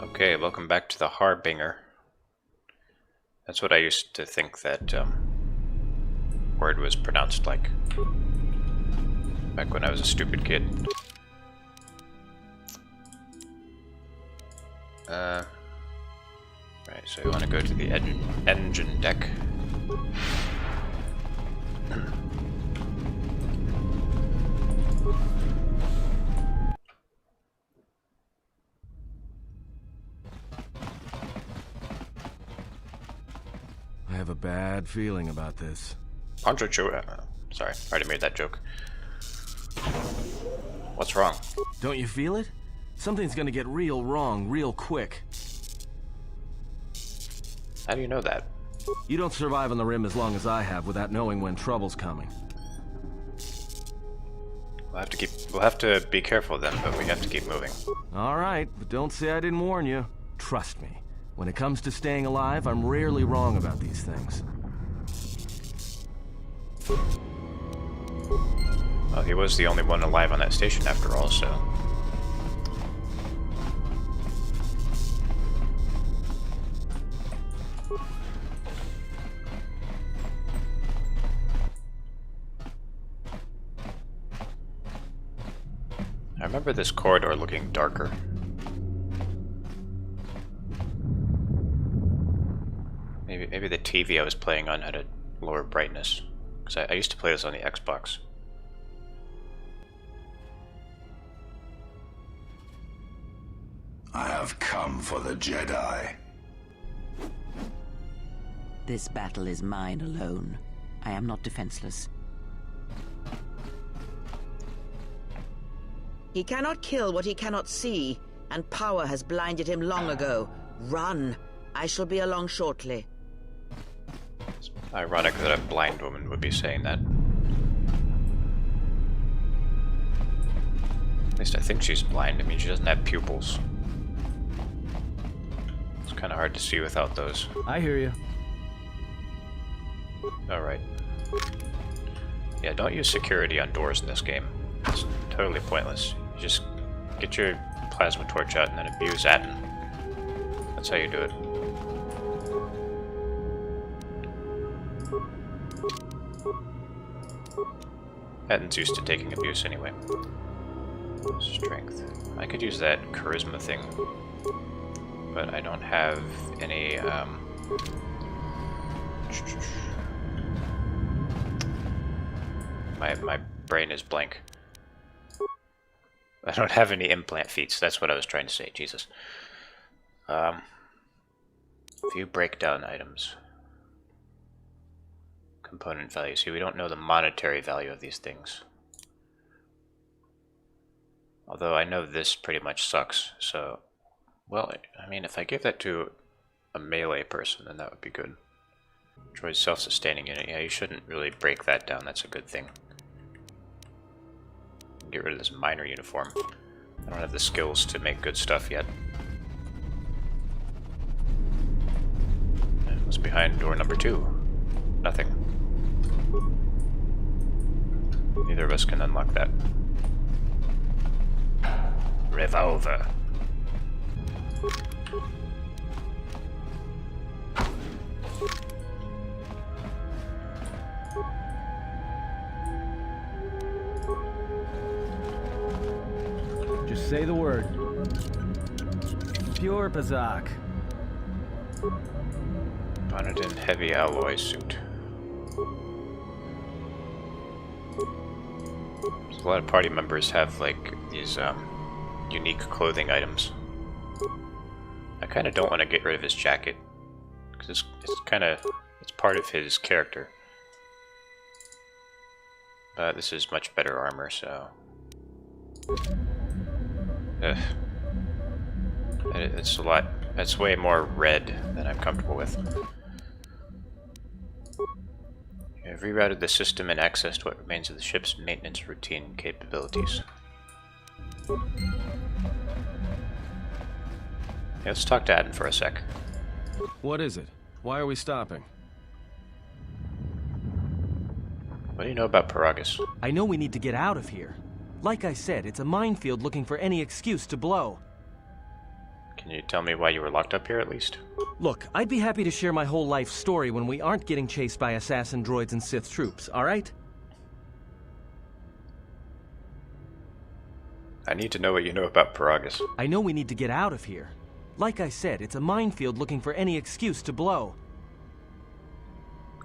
Okay, welcome back to the Harbinger. That's what I used to think that word was pronounced like back when I was a stupid kid. Right, so you want to go to the engine deck. I have a bad feeling about this. Sorry, I already made that joke. What's wrong? Don't you feel it? Something's gonna get real wrong real quick. How do you know that? You don't survive on the rim as long as I have without knowing when trouble's coming. We'll have to be careful then, but we have to keep moving. All right, but don't say I didn't warn you. Trust me. When it comes to staying alive, I'm rarely wrong about these things. Well, he was the only one alive on that station after all, so... I remember this corridor looking darker. Maybe the TV I was playing on had a lower brightness. Because I used to play this on the Xbox. I have come for the Jedi. This battle is mine alone. I am not defenseless. He cannot kill what he cannot see, and power has blinded him long ago. Run! I shall be along shortly. It's ironic that a blind woman would be saying that. At least I think she's blind. I mean, she doesn't have pupils. It's kind of hard to see without those. I hear you. Alright. Yeah, don't use security on doors in this game. It's totally pointless. You just get your plasma torch out and then abuse Atten. That's how you do it. Atten's used to taking abuse anyway. Strength. I could use that charisma thing, but I don't have any, My brain is blank. I don't have any implant feats, that's what I was trying to say, Jesus. View breakdown items. Component value. See, we don't know the monetary value of these things. Although I know this pretty much sucks, so... Well, I mean, if I give that to a melee person, then that would be good. Droid's self-sustaining unit. Yeah, you shouldn't really break that down, that's a good thing. Get rid of this miner uniform. I don't have the skills to make good stuff yet. And what's behind door number 2? Nothing. Neither of us can unlock that. Revolver. Just say the word. Pure Pazak. Bonnet in heavy alloy suit. So a lot of party members have like these unique clothing items. I kind of don't want to get rid of his jacket because it's part of his character. But this is much better armor, so. Ugh. It's a lot. It's way more red than I'm comfortable with. You have rerouted the system and accessed what remains of the ship's maintenance routine capabilities. Yeah, let's talk to Atten for a sec. What is it? Why are we stopping? What do you know about Paragus? I know we need to get out of here. Like I said, it's a minefield looking for any excuse to blow. Can you tell me why you were locked up here at least? Look, I'd be happy to share my whole life story when we aren't getting chased by assassin droids and Sith troops, alright? I need to know what you know about Paragus. I know we need to get out of here. Like I said, it's a minefield looking for any excuse to blow.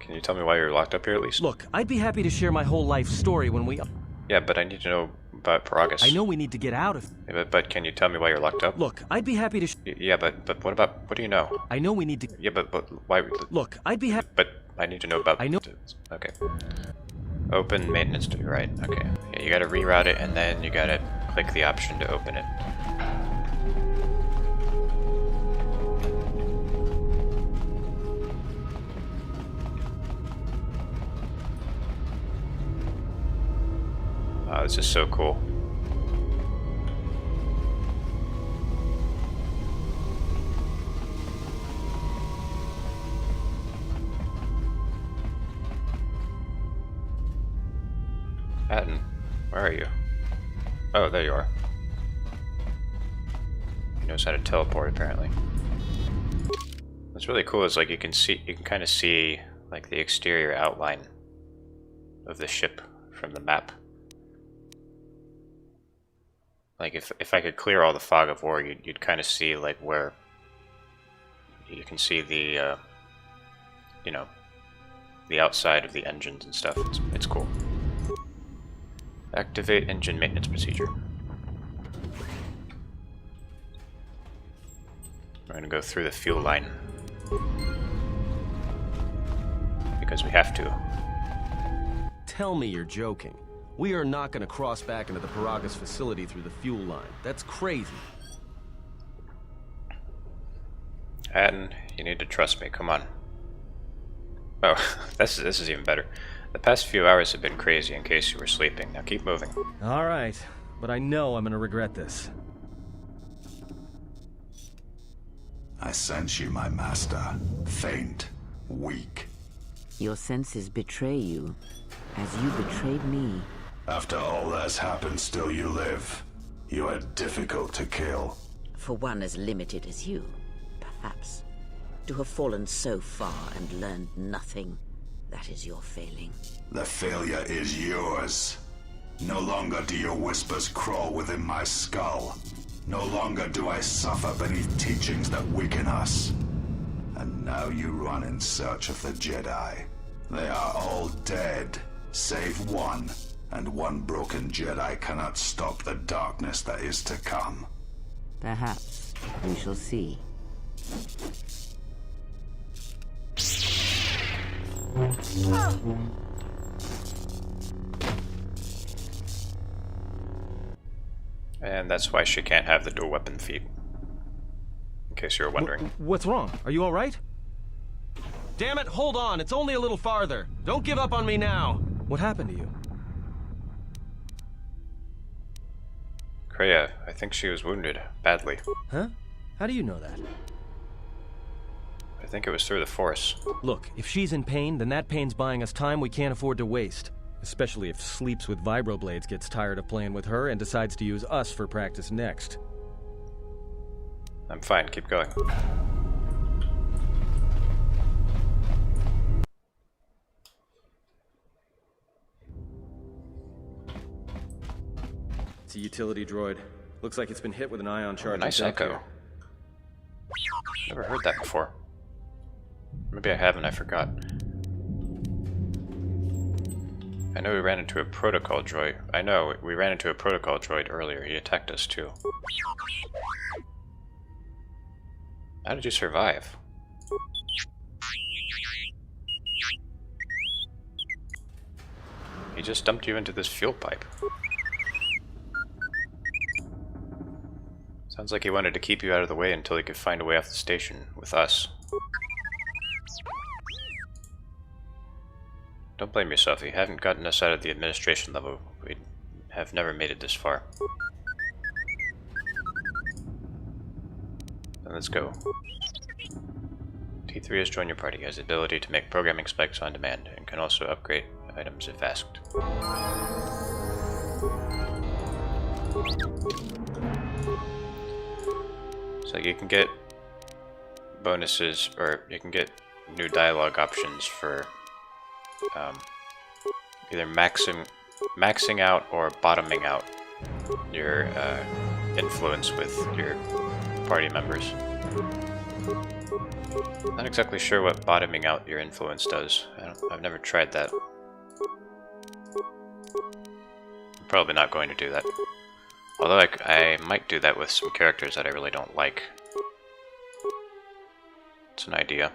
Can you tell me why you're locked up here at least? Look, I'd be happy to share my whole life story when we... Yeah, but I need to know about Paragus. I know we need to get out of... Yeah, but can you tell me why you're locked up? Look, I'd be happy to... Yeah, but what do you know? I know we need to... Yeah, but why... Look, I'd be happy... But I need to know about... I know... Okay. Open maintenance, right, okay. Yeah, you gotta reroute it, and then you gotta click the option to open it. Wow, this is so cool. Patton, where are you? Oh, there you are. He knows how to teleport, apparently. What's really cool is like you can kind of see like the exterior outline of the ship from the map. Like if I could clear all the fog of war, you'd kind of see like where you can see the you know, the outside of the engines and stuff. It's cool. Activate engine maintenance procedure. We're gonna go through the fuel line because we have to. Tell me you're joking. We are not going to cross back into the Paragus facility through the fuel line. That's crazy. Patton, you need to trust me. Come on. Oh, this is even better. The past few hours have been crazy in case you were sleeping. Now keep moving. All right, but I know I'm going to regret this. I sense you, my master. Faint, weak. Your senses betray you, as you betrayed me. After all that's happened, still you live. You are difficult to kill. For one as limited as you, perhaps. To have fallen so far and learned nothing, that is your failing. The failure is yours. No longer do your whispers crawl within my skull. No longer do I suffer beneath teachings that weaken us. And now you run in search of the Jedi. They are all dead, save one. And one broken Jedi cannot stop the darkness that is to come. Perhaps. We shall see. And that's why she can't have the dual weapon feat. In case you were wondering. What's wrong? Are you all right? Damn it, hold on. It's only a little farther. Don't give up on me now. What happened to you? Kreia, I think she was wounded badly. Huh? How do you know that? I think it was through the Force. Look, if she's in pain, then that pain's buying us time we can't afford to waste. Especially if Sleeps with Vibroblades gets tired of playing with her and decides to use us for practice next. I'm fine, keep going. It's a utility droid. Looks like it's been hit with an ion charge. Nice echo. Never heard that before. Maybe I haven't, I forgot. I know we ran into a protocol droid. I know, we ran into a protocol droid earlier. He attacked us too. How did you survive? He just dumped you into this fuel pipe. Sounds like he wanted to keep you out of the way until he could find a way off the station with us. Don't blame yourself. If you hadn't gotten us out of the administration level, we'd have never made it this far. Then let's go. T3 has joined your party. He has the ability to make programming spikes on demand and can also upgrade items if asked. So you can get bonuses, or you can get new dialogue options for either maxing out or bottoming out your influence with your party members. Not exactly sure what bottoming out your influence does. I've never tried that. I'm probably not going to do that. Although I might do that with some characters that I really don't like. It's an idea.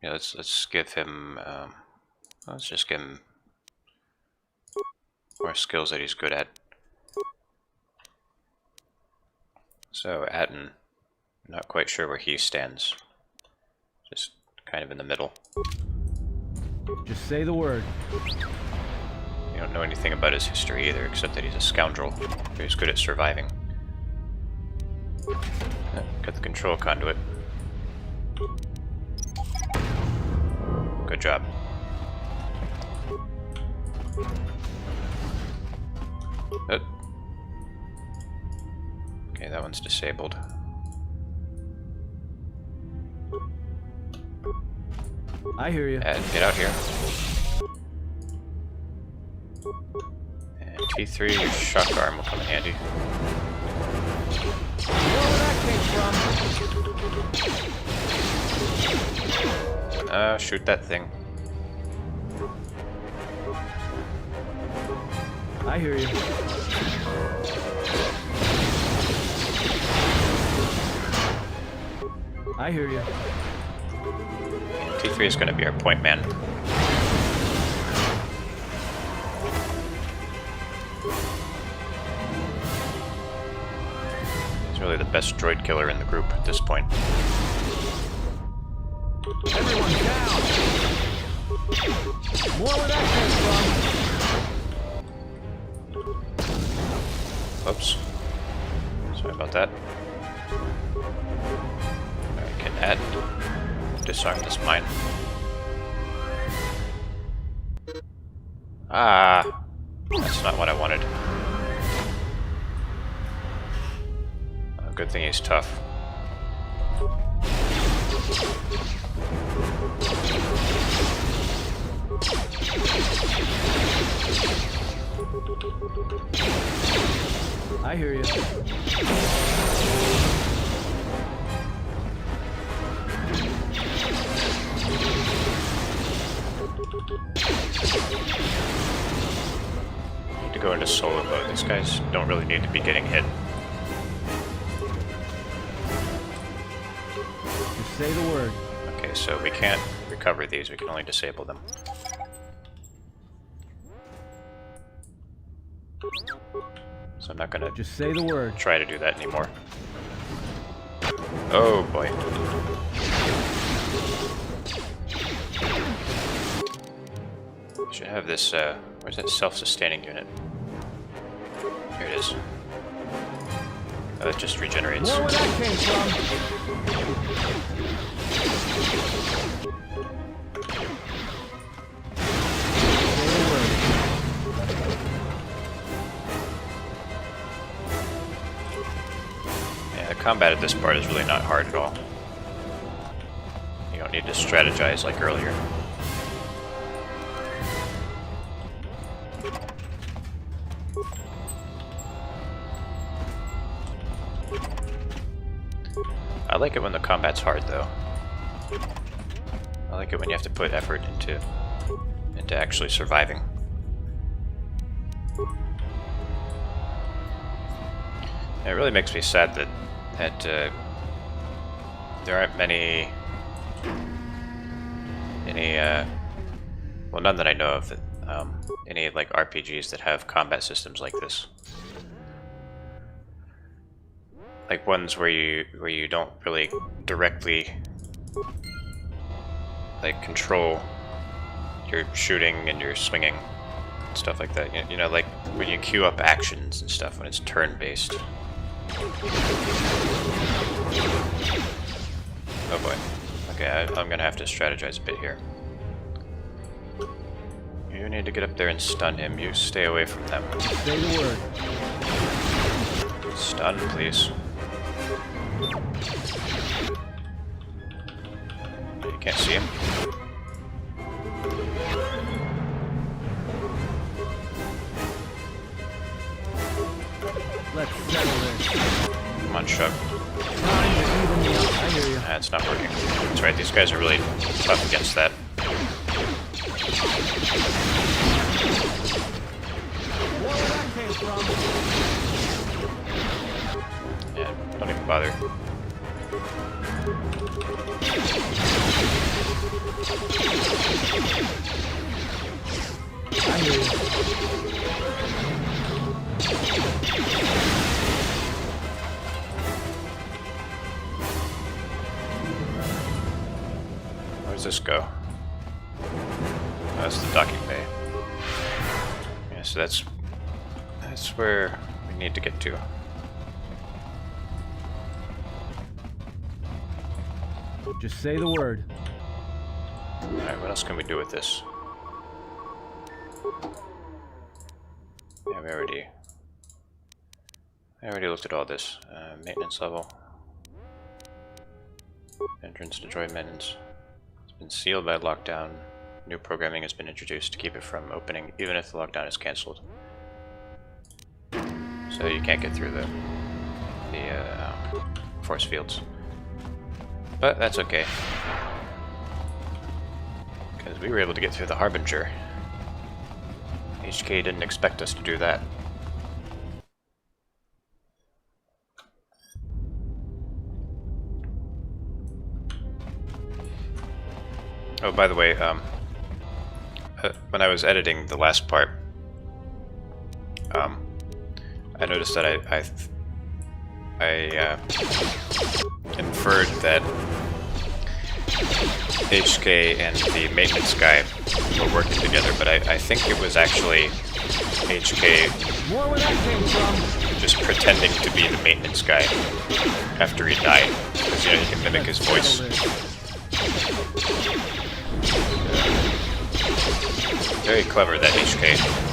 Yeah, let's give him. Let's just give him more skills that he's good at. So Atten, not quite sure where he stands. Just kind of in the middle. Just say the word. You don't know anything about his history either, except that he's a scoundrel who's good at surviving. Got the control conduit. Good job. Okay, that one's disabled. I hear you. And get out here. And T3, your shock arm will come in handy. Shoot that thing. I hear you. I hear you. And T3 is going to be our point man. He's really the best droid killer in the group at this point. Everyone down! More where that came from! Oops. Sorry about that. I can add disarm this mine. Ah, that's not what I wanted. Good thing he's tough. I hear you. Need to go into solo mode. These guys don't really need to be getting hit. Just say the word. Okay, so we can't recover these. We can only disable them. So I'm not gonna Just say the word. try to do that anymore. Oh boy. Should have this, where's that self-sustaining unit? Here it is. Oh, it just regenerates. More where that came from! Yeah, the combat at this part is really not hard at all. You don't need to strategize like earlier. I like it when the combat's hard, though. I like it when you have to put effort into actually surviving. And it really makes me sad that there aren't many, well, none that I know of, any like RPGs that have combat systems like this. Like ones where you don't really directly like control your shooting and your swinging and stuff like that. You know, like when you queue up actions and stuff when it's turn-based. Oh boy. Okay, I'm gonna have to strategize a bit here. You need to get up there and stun him. You stay away from them. Say the word. Stun, please. You can't see him. Let's settle this. Come on, Shug. Time to even me up. I hear you. It's not working. That's right, these guys are really tough against that. Where that came from? Yeah, don't even bother. I hear you. Where does this go? Oh, that's the docking bay. Yeah, so that's where we need to get to. Just say the word. Alright, what else can we do with this? Yeah, I already looked at all this. Maintenance level. Entrance to droid maintenance. It's been sealed by lockdown. New programming has been introduced to keep it from opening, even if the lockdown is cancelled. So you can't get through the force fields. But that's okay. Because we were able to get through the Harbinger. HK didn't expect us to do that. Oh, by the way, when I was editing the last part, I noticed that I inferred that HK and the maintenance guy were working together, but I think it was actually HK More where that came from. just pretending to be the maintenance guy after he died, because you know he can mimic his voice. Very clever, that HK.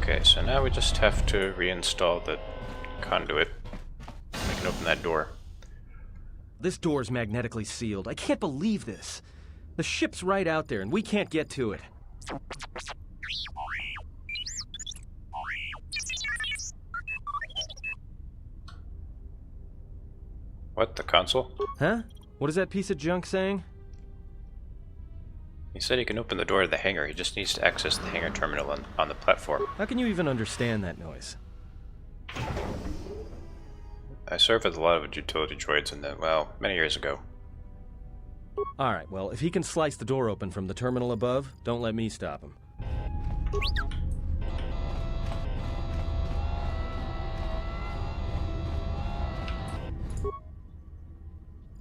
Okay, so now we just have to reinstall the conduit. We can open that door. This door's magnetically sealed. I can't believe this. The ship's right out there, and we can't get to it. What, the console? Huh? What is that piece of junk saying? He said he can open the door to the hangar. He just needs to access the hangar terminal on the platform. How can you even understand that noise? I served with a lot of utility droids in the, well, many years ago. Alright, well, if he can slice the door open from the terminal above, don't let me stop him.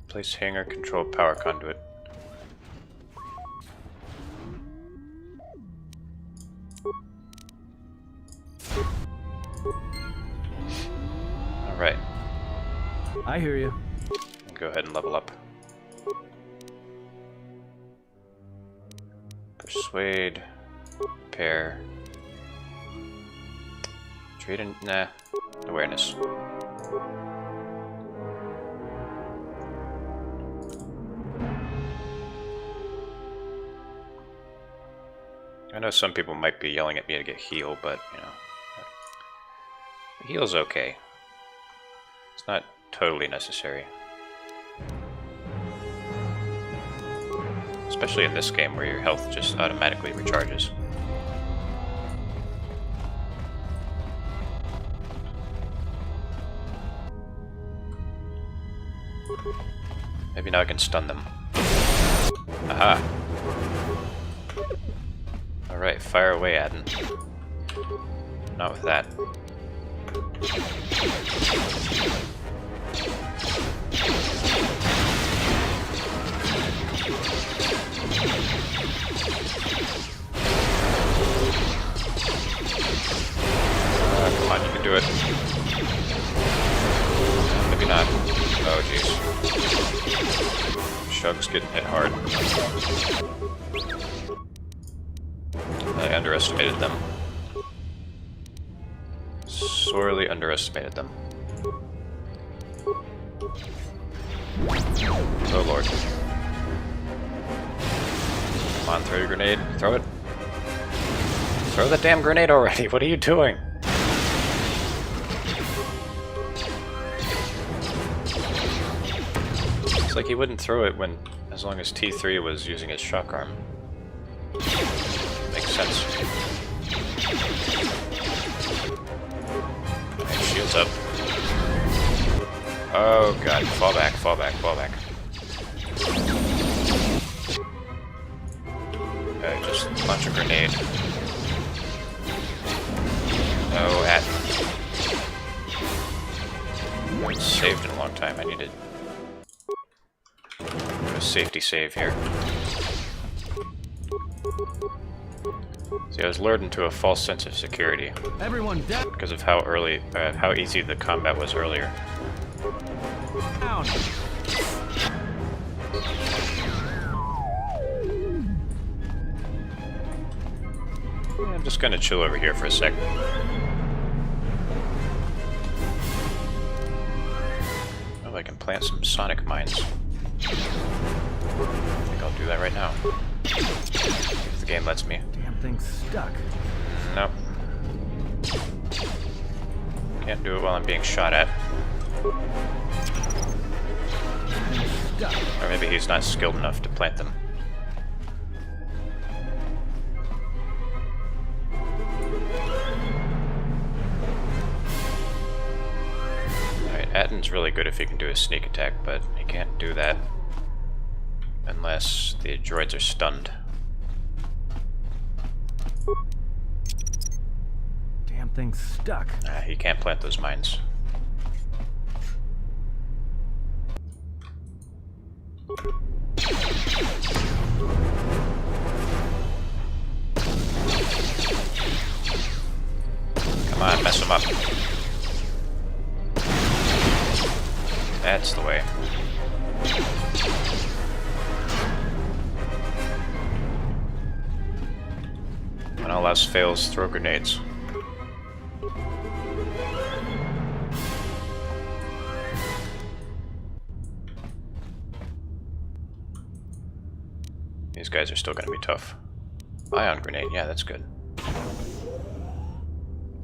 Place hangar control power conduit. Alright, I hear you. go ahead and level up. Persuade, repair, trade in, nah, awareness. I know some people might be yelling at me to get heal, but, you know, heal's okay. It's not totally necessary. Especially in this game where your health just automatically recharges. Maybe now I can stun them. Aha! Alright, fire away, Adden. Not with that. do it. Maybe not. Oh, jeez. Shug's getting hit hard. I underestimated them. Sorely underestimated them. Oh lord. Come on, throw your grenade. Throw it. Throw the damn grenade already. What are you doing? It's like he wouldn't throw it when, as long as T3 was using his shock arm. Makes sense. Okay, shields up. Oh god, fall back, fall back, fall back. Okay, just launch a grenade. No, at. I haven't saved in a long time. I needed a safety save here. See, I was lured into a false sense of security. Everyone down. Because of how how easy the combat was earlier. Down. I'm just gonna chill over here for a sec. Oh, I can plant some sonic mines. I think I'll do that right now. If the game lets me. Damn thing's stuck. Nope. Can't do it while I'm being shot at. Stuck. Or maybe he's not skilled enough to plant them. Alright, Atten's really good if he can do a sneak attack, but he can't do that unless the droids are stunned. Damn thing's stuck. He can't plant those mines. Come on, mess him up. That's the way. When all else fails, throw grenades. These guys are still going to be tough. Ion grenade, yeah, that's good.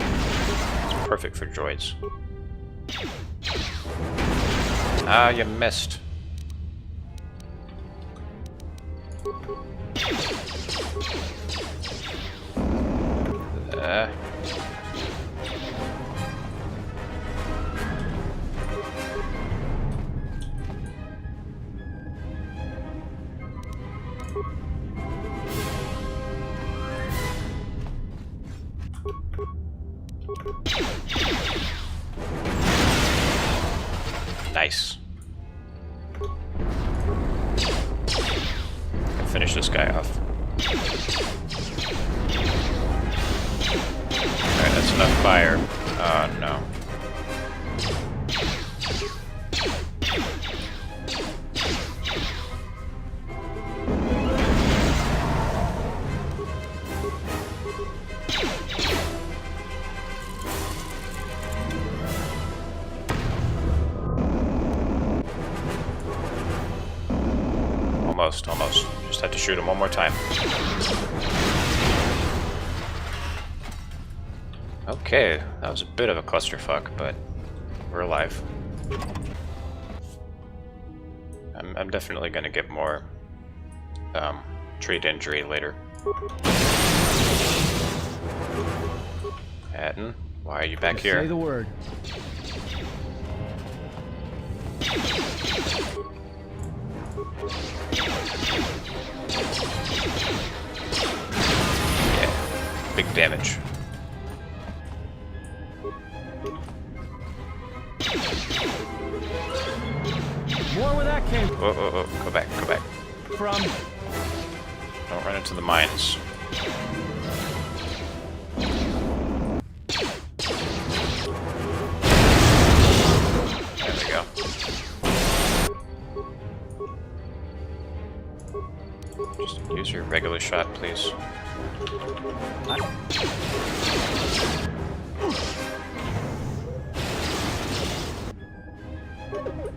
It's perfect for droids. Ah, you missed. Nice. Finish this guy off. Alright, that's enough fire. Oh no. Almost. Just have to shoot him one more time. Okay, that was a bit of a clusterfuck, but we're alive. I'm definitely gonna get more treat injury later. Atten, why are you back here? Say the word. Yeah, big damage. More where that came Oh, go back. from. Don't run into the mines. Use your regular shot, please.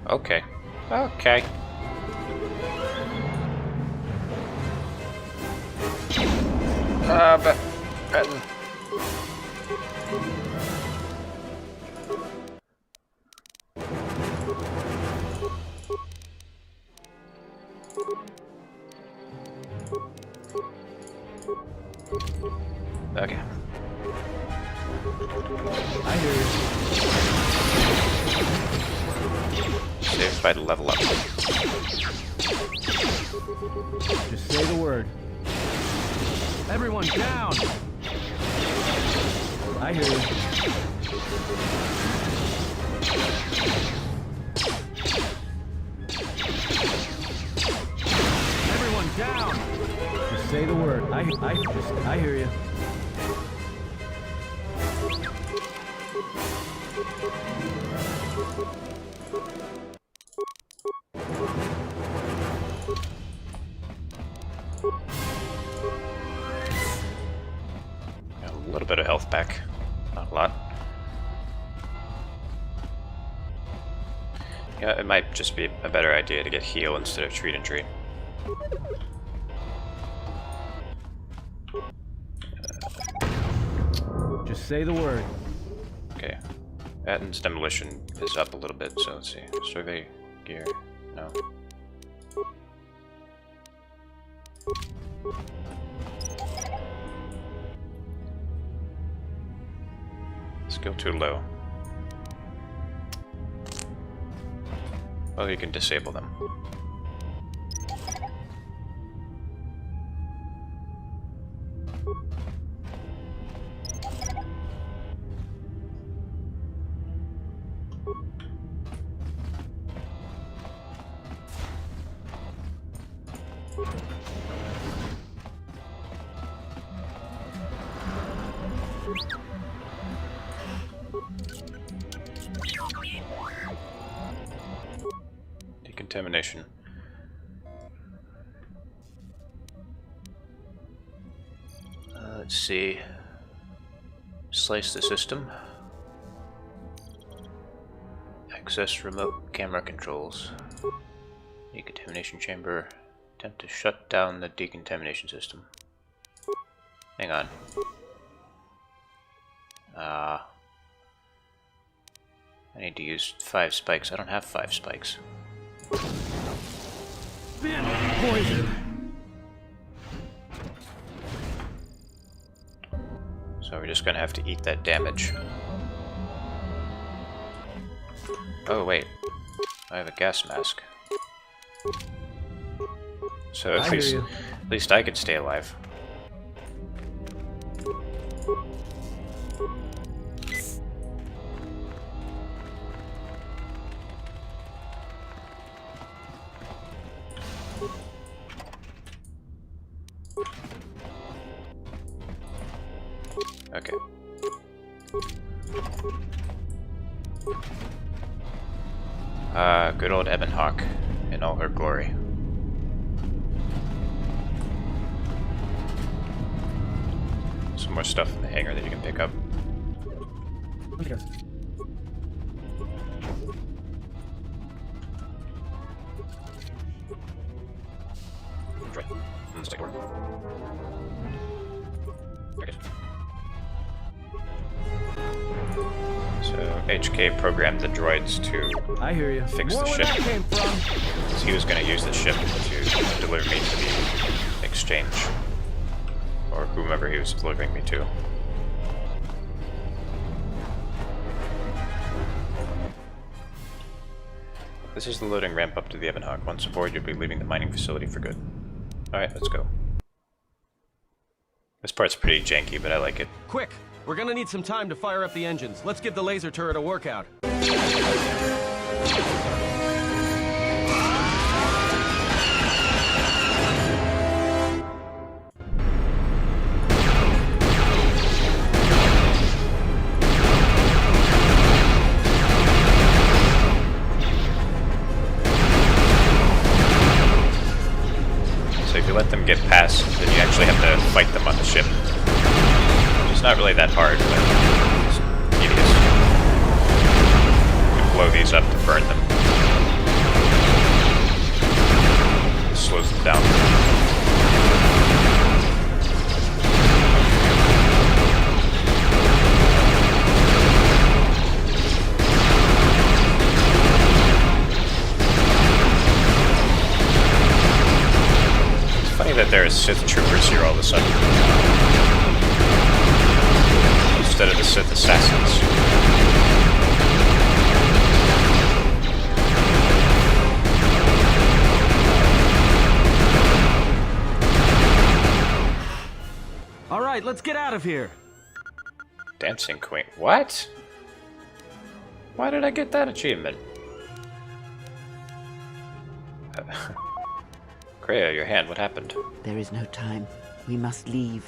Okay. Okay. But... Okay. I hear you. Saved by the level up. Just say the word. Everyone down! I hear you. Everyone down! Just say the word. I hear you. Got a little bit of health back. Not a lot. Yeah, it might just be a better idea to get heal instead of treat and treat. Just say the word. Okay. Atten's demolition is up a little bit, so let's see. Survey gear. No. Skill too low. Well, you can disable them. Decontamination. Let's see. Slice the system. Access remote camera controls. Decontamination chamber. Attempt to shut down the decontamination system. Hang on. I need to use 5 spikes. I don't have 5 spikes. Poison. So we're just gonna have to eat that damage. Oh wait, I have a gas mask. So at least I could stay alive. Okay. Good old Ebon Hawk in all her glory. Some more stuff in the hangar that you can pick up. Okay. Right. Let's take a look. Okay. So HK programmed the droids to I hear you. fix More the where ship. that came from. 'Cause he was going to use the ship to deliver me to the exchange. Or whomever he was delivering me to. This is the loading ramp up to the Ebon Hawk. Once aboard, you'll be leaving the mining facility for good. Alright, let's go. This part's pretty janky, but I like it. Quick! We're gonna need some time to fire up the engines. Let's give the laser turret a workout. So if you you let them get past, then you actually have to fight them on the ship. It's not really that hard, but it's tedious. You can blow these up to burn them. It slows them down. Funny that there are Sith troopers here all of a sudden, instead of the Sith assassins. All right, let's get out of here. Dancing Queen. What? Why did I get that achievement? Kreia, your hand, what happened? There is no time. We must leave.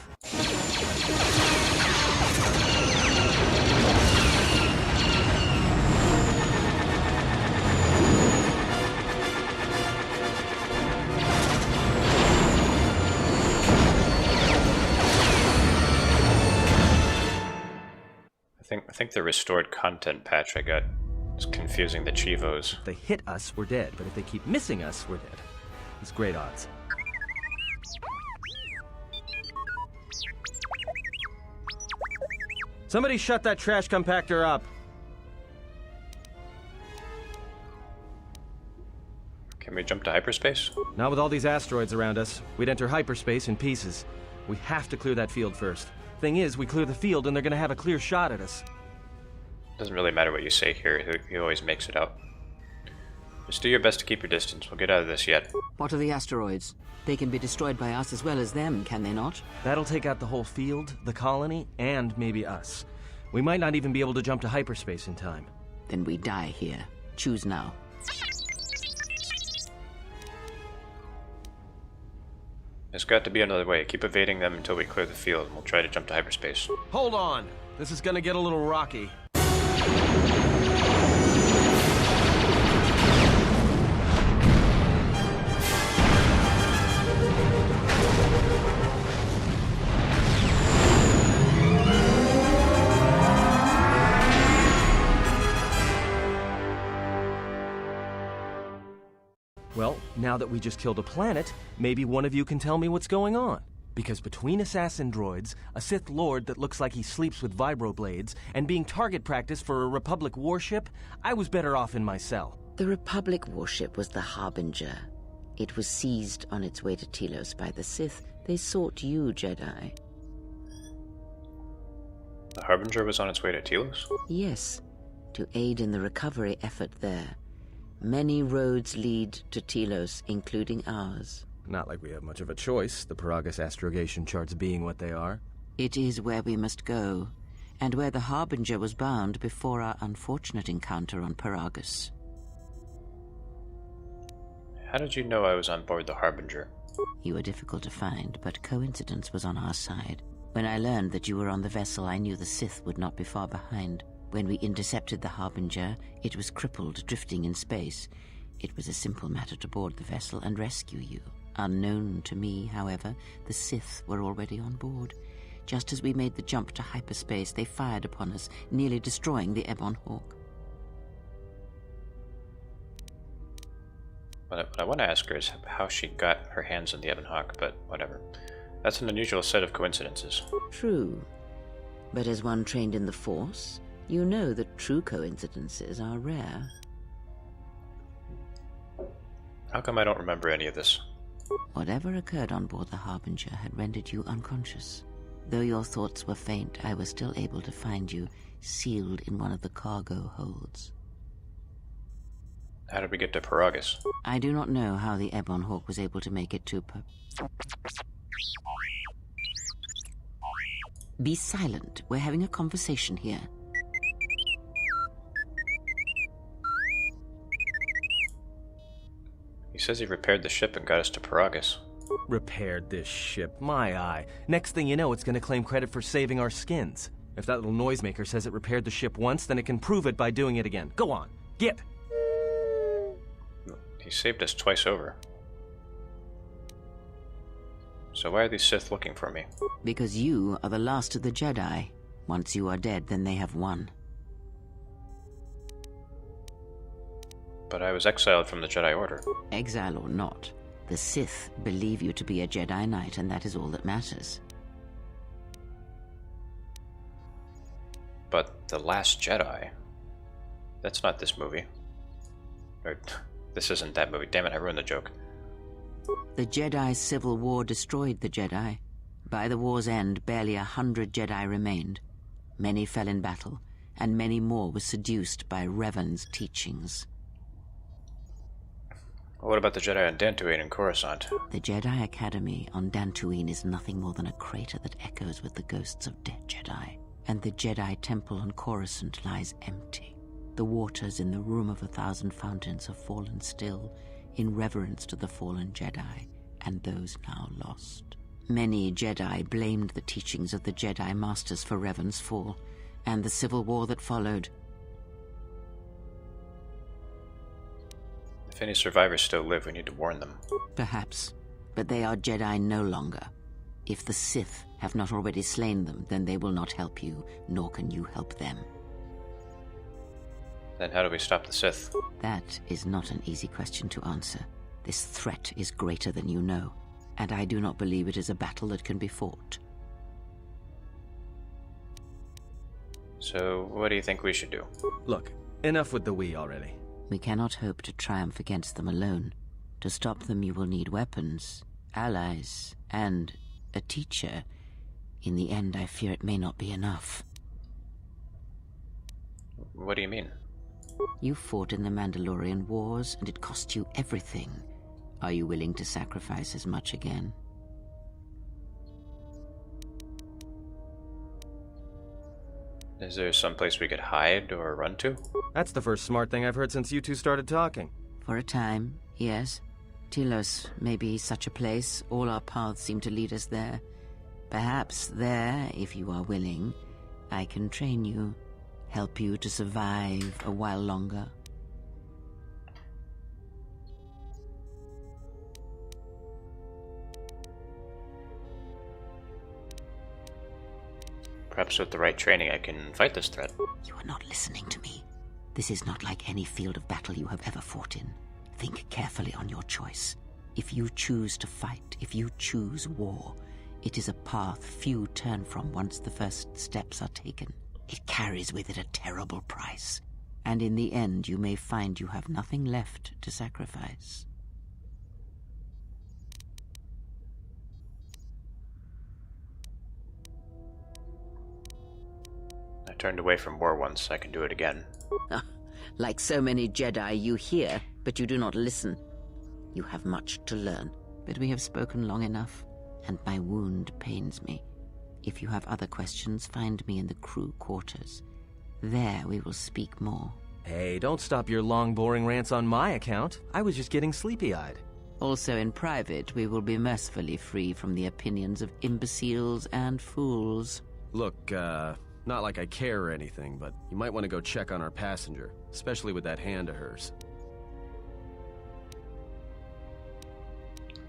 I think the restored content patch I got is confusing the Chivos. If they hit us, we're dead, but if they keep missing us, we're dead. It's great odds. Somebody shut that trash compactor up. Can we jump to hyperspace? Not with all these asteroids around us. We'd enter hyperspace in pieces. We have to clear that field first. Thing is, we clear the field and they're gonna have a clear shot at us. Doesn't really matter what you say here, he always makes it out. Just do your best to keep your distance. We'll get out of this yet. What are the asteroids? They can be destroyed by us as well as them, can they not? That'll take out the whole field, the colony, and maybe us. We might not even be able to jump to hyperspace in time. Then we die here. Choose now. There's got to be another way. Keep evading them until we clear the field, and we'll try to jump to hyperspace. Hold on. This is gonna get a little rocky. Well, now that we just killed a planet, maybe one of you can tell me what's going on. Because between assassin droids, a Sith Lord that looks like he sleeps with vibroblades, and being target practice for a Republic warship, I was better off in my cell. The Republic warship was the Harbinger. It was seized on its way to Telos by the Sith. They sought you, Jedi. The Harbinger was on its way to Telos? Yes, to aid in the recovery effort there. Many roads lead to Telos, including ours. Not like we have much of a choice, the Paragus astrogation charts being what they are. It is where we must go, and where the Harbinger was bound before our unfortunate encounter on Paragus. How did you know I was on board the Harbinger? You were difficult to find, but coincidence was on our side. When I learned that you were on the vessel, I knew the Sith would not be far behind. When we intercepted the Harbinger, it was crippled, drifting in space. It was a simple matter to board the vessel and rescue you. Unknown to me, however, the Sith were already on board. Just as we made the jump to hyperspace, they fired upon us, nearly destroying the Ebon Hawk. What I want to ask her is how she got her hands on the Ebon Hawk, but whatever. That's an unusual set of coincidences. True. But as one trained in the Force, you know that true coincidences are rare. How come I don't remember any of this? Whatever occurred on board the Harbinger had rendered you unconscious. Though your thoughts were faint, I was still able to find you, sealed in one of the cargo holds. How did we get to Paragus? I do not know how the Ebon Hawk was able to make it to Be silent. We're having a conversation here. He says he repaired the ship and got us to Paragus. Repaired this ship, my eye. Next thing you know, it's gonna claim credit for saving our skins. If that little noisemaker says it repaired the ship once, then it can prove it by doing it again. Go on, get! He saved us twice over. So why are these Sith looking for me? Because you are the last of the Jedi. Once you are dead, then they have won. But I was exiled from the Jedi Order. Exile or not, the Sith believe you to be a Jedi Knight, and that is all that matters. But The Last Jedi? That's not this movie. Or, this isn't that movie. Damn it, I ruined the joke. The Jedi Civil War destroyed the Jedi. By the war's end, barely 100 Jedi remained. Many fell in battle, and many more were seduced by Revan's teachings. What about the Jedi on Dantooine and Coruscant? The Jedi Academy on Dantooine is nothing more than a crater that echoes with the ghosts of dead Jedi. And the Jedi Temple on Coruscant lies empty. The waters in the Room of 1,000 Fountains have fallen still, in reverence to the fallen Jedi and those now lost. Many Jedi blamed the teachings of the Jedi Masters for Revan's fall, and the civil war that followed. If any survivors still live, we need to warn them. Perhaps, but they are Jedi no longer. If the Sith have not already slain them, then they will not help you, nor can you help them. Then how do we stop the Sith? That is not an easy question to answer. This threat is greater than you know, and I do not believe it is a battle that can be fought. So, what do you think we should do? Look, enough with the we already. We cannot hope to triumph against them alone. To stop them, you will need weapons, allies, and a teacher. In the end, I fear it may not be enough. What do you mean? You fought in the Mandalorian Wars, and it cost you everything. Are you willing to sacrifice as much again? Is there some place we could hide or run to? That's the first smart thing I've heard since you two started talking. For a time, yes. Telos may be such a place. All our paths seem to lead us there. Perhaps there, if you are willing, I can train you, help you to survive a while longer. Perhaps with the right training I can fight this threat. You are not listening to me. This is not like any field of battle you have ever fought in. Think carefully on your choice. If you choose to fight, if you choose war, it is a path few turn from once the first steps are taken. It carries with it a terrible price, and in the end you may find you have nothing left to sacrifice. I turned away from war once, I can do it again. Like so many Jedi, you hear, but you do not listen. You have much to learn, but we have spoken long enough, and my wound pains me. If you have other questions, find me in the crew quarters. There we will speak more. Hey, don't stop your long, boring rants on my account. I was just getting sleepy-eyed. Also in private, we will be mercifully free from the opinions of imbeciles and fools. Look, not like I care or anything, but you might want to go check on our passenger, especially with that hand of hers.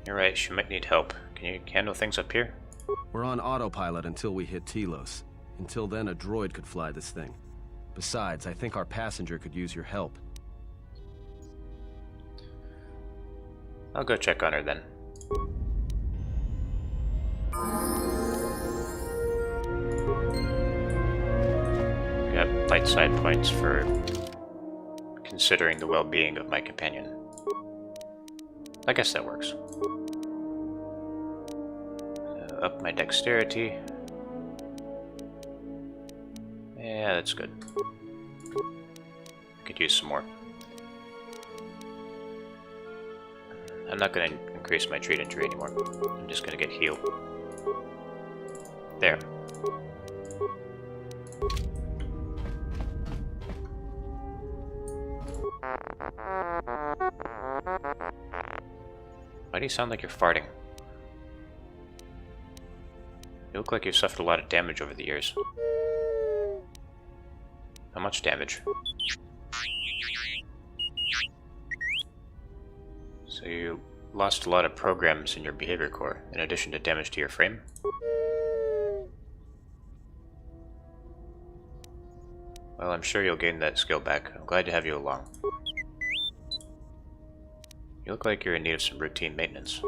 You're right, she might need help. Can you handle things up here? We're on autopilot until we hit Telos. Until then, a droid could fly this thing. Besides, I think our passenger could use your help. I'll go check on her then. Got light side points for considering the well-being of my companion. I guess that works. Up my dexterity. Yeah, that's good. Could use some more. I'm not going to increase my treat injury anymore. I'm just going to get healed. There. Why do you sound like you're farting? You look like you've suffered a lot of damage over the years. How much damage? So you lost a lot of programs in your behavior core, in addition to damage to your frame. Well, I'm sure you'll gain that skill back. I'm glad to have you along. You look like you're in need of some routine maintenance.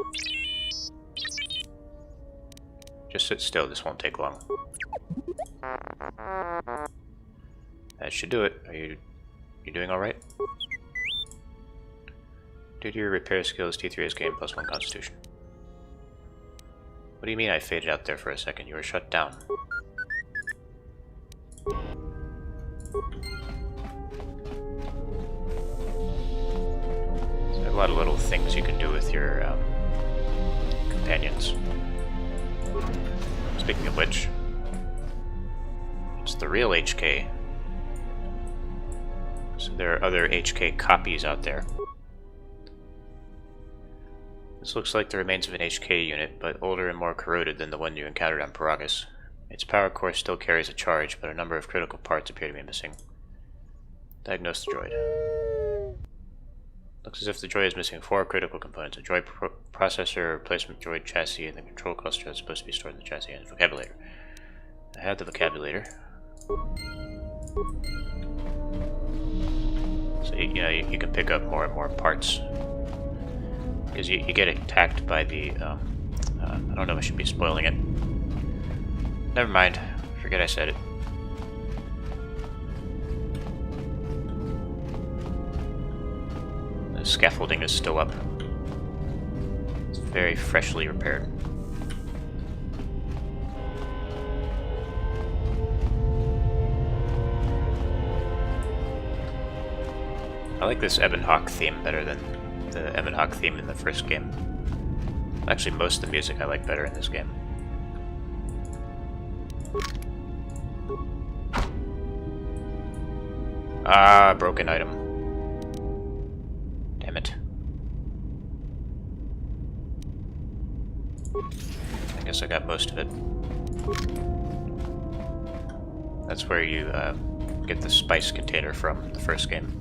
Just sit still, this won't take long. That should do it. Are you doing alright? Due to your repair skills, T3 has gained +1 constitution. What do you mean I faded out there for a second? You were shut down. There are a lot of little things you can do with your companions. Speaking of which, it's the real HK. So there are other HK copies out there. This looks like the remains of an HK unit, but older and more corroded than the one you encountered on Paragus. Its power core still carries a charge, but a number of critical parts appear to be missing. Diagnose the droid. Looks as if the droid is missing 4 critical components: a droid processor, a replacement droid chassis, and the control cluster that's supposed to be stored in the chassis, and a vocabulator. I have the vocabulator. So you can pick up more and more parts. Because you get attacked by the, I don't know if I should be spoiling it. Never mind. Forget I said it. The scaffolding is still up. It's very freshly repaired. I like this Ebon Hawk theme better than the Ebon Hawk theme in the first game. Actually, most of the music I like better in this game. Ah, broken item. Damn it. I guess I got most of it. That's where you get the spice container from the first game.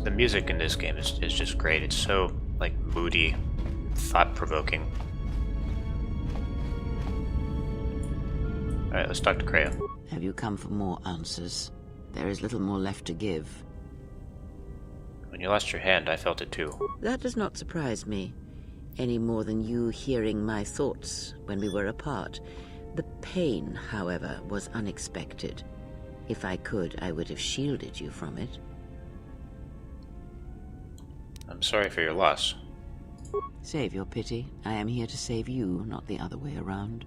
The music in this game is just great. It's so, like, moody, thought-provoking. Alright, let's talk to Kreia. Have you come for more answers? There is little more left to give. When you lost your hand, I felt it too. That does not surprise me, any more than you hearing my thoughts when we were apart. The pain, however, was unexpected. If I could, I would have shielded you from it. I'm sorry for your loss. Save your pity. I am here to save you, not the other way around.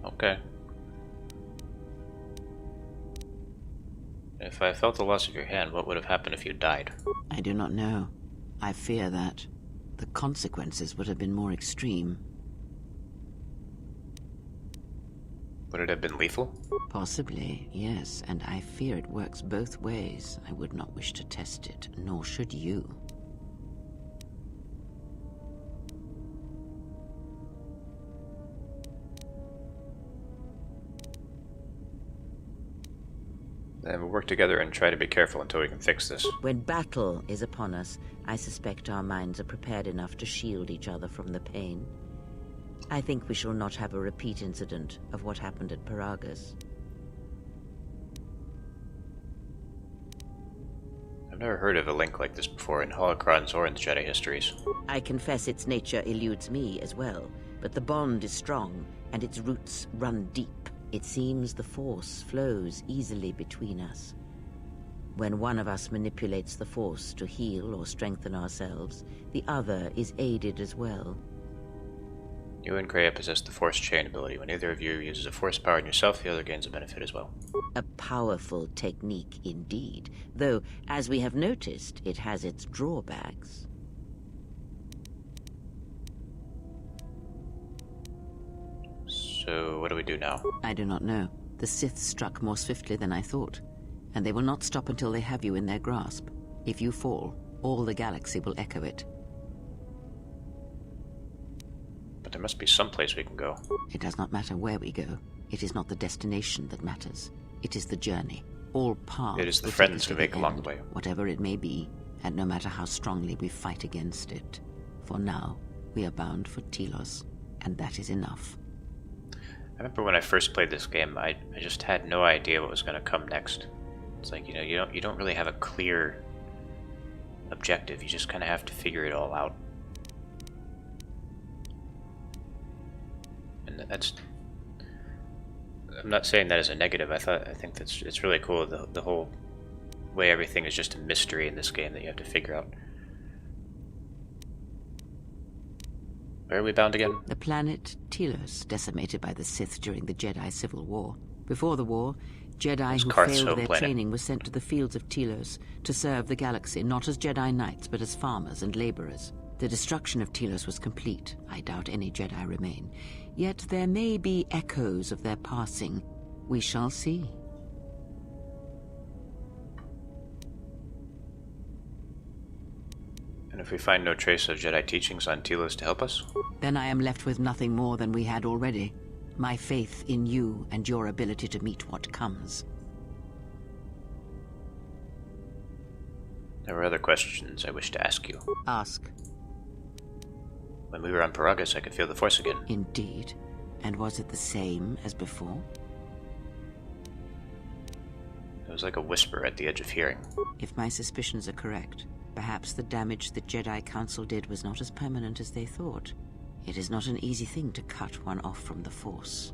Okay. If I felt the loss of your hand, what would have happened if you died? I do not know. I fear that the consequences would have been more extreme. Would it have been lethal? Possibly, yes, and I fear it works both ways. I would not wish to test it, nor should you. Then we'll work together and try to be careful until we can fix this. When battle is upon us, I suspect our minds are prepared enough to shield each other from the pain. I think we shall not have a repeat incident of what happened at Paragus. I've never heard of a link like this before in Holocrons or in the Jedi histories. I confess its nature eludes me as well, but the bond is strong, and its roots run deep. It seems the Force flows easily between us. When one of us manipulates the Force to heal or strengthen ourselves, the other is aided as well. You and Kreia possess the Force Chain ability. When either of you uses a Force power on yourself, the other gains a benefit as well. A powerful technique indeed, though, as we have noticed, it has its drawbacks. So, what do we do now? I do not know. The Sith struck more swiftly than I thought, and they will not stop until they have you in their grasp. If you fall, all the galaxy will echo it. But there must be some place we can go. It does not matter where we go. It is not the destination that matters. It is the journey. All paths It is the will friends take us who to make the along the end, way. whatever it may be, and no matter how strongly we fight against it. For now, we are bound for Telos, and that is enough. I remember when I first played this game, I just had no idea what was going to come next. It's like, you know, you don't really have a clear objective. You just kind of have to figure it all out. And that's, I'm not saying that as a negative. I think it's really cool, the whole way everything is just a mystery in this game that you have to figure out. Where are we bound again? The planet Telos, decimated by the Sith during the Jedi Civil War. Before the war, Jedi who Karth's failed home their planet. training were sent to the fields of Telos to serve the galaxy, not as Jedi Knights, but as farmers and laborers. The destruction of Telos was complete. I doubt any Jedi remain. Yet there may be echoes of their passing. We shall see. And if we find no trace of Jedi teachings on Telos to help us? Then I am left with nothing more than we had already. My faith in you and your ability to meet what comes. There were other questions I wish to ask you. Ask. When we were on Paragus, I could feel the Force again. Indeed. And was it the same as before? It was like a whisper at the edge of hearing. If my suspicions are correct, perhaps the damage the Jedi Council did was not as permanent as they thought. It is not an easy thing to cut one off from the Force.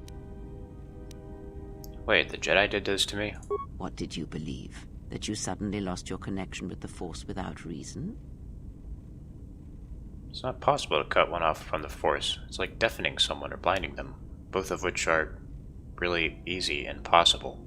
Wait, the Jedi did this to me? What did you believe? That you suddenly lost your connection with the Force without reason? It's not possible to cut one off from the Force. It's like deafening someone or blinding them, both of which are really easy and possible.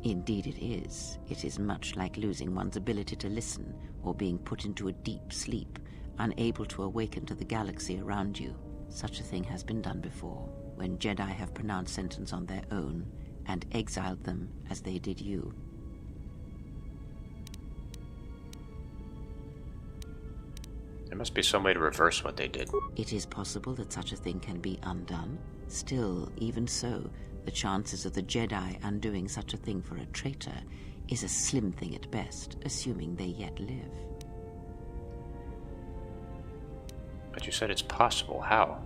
Indeed it is. It is much like losing one's ability to listen, or being put into a deep sleep, unable to awaken to the galaxy around you. Such a thing has been done before, when Jedi have pronounced sentence on their own, and exiled them as they did you. There must be some way to reverse what they did. It is possible that such a thing can be undone. Still, even so, the chances of the Jedi undoing such a thing for a traitor is a slim thing at best, assuming they yet live. But you said it's possible. How?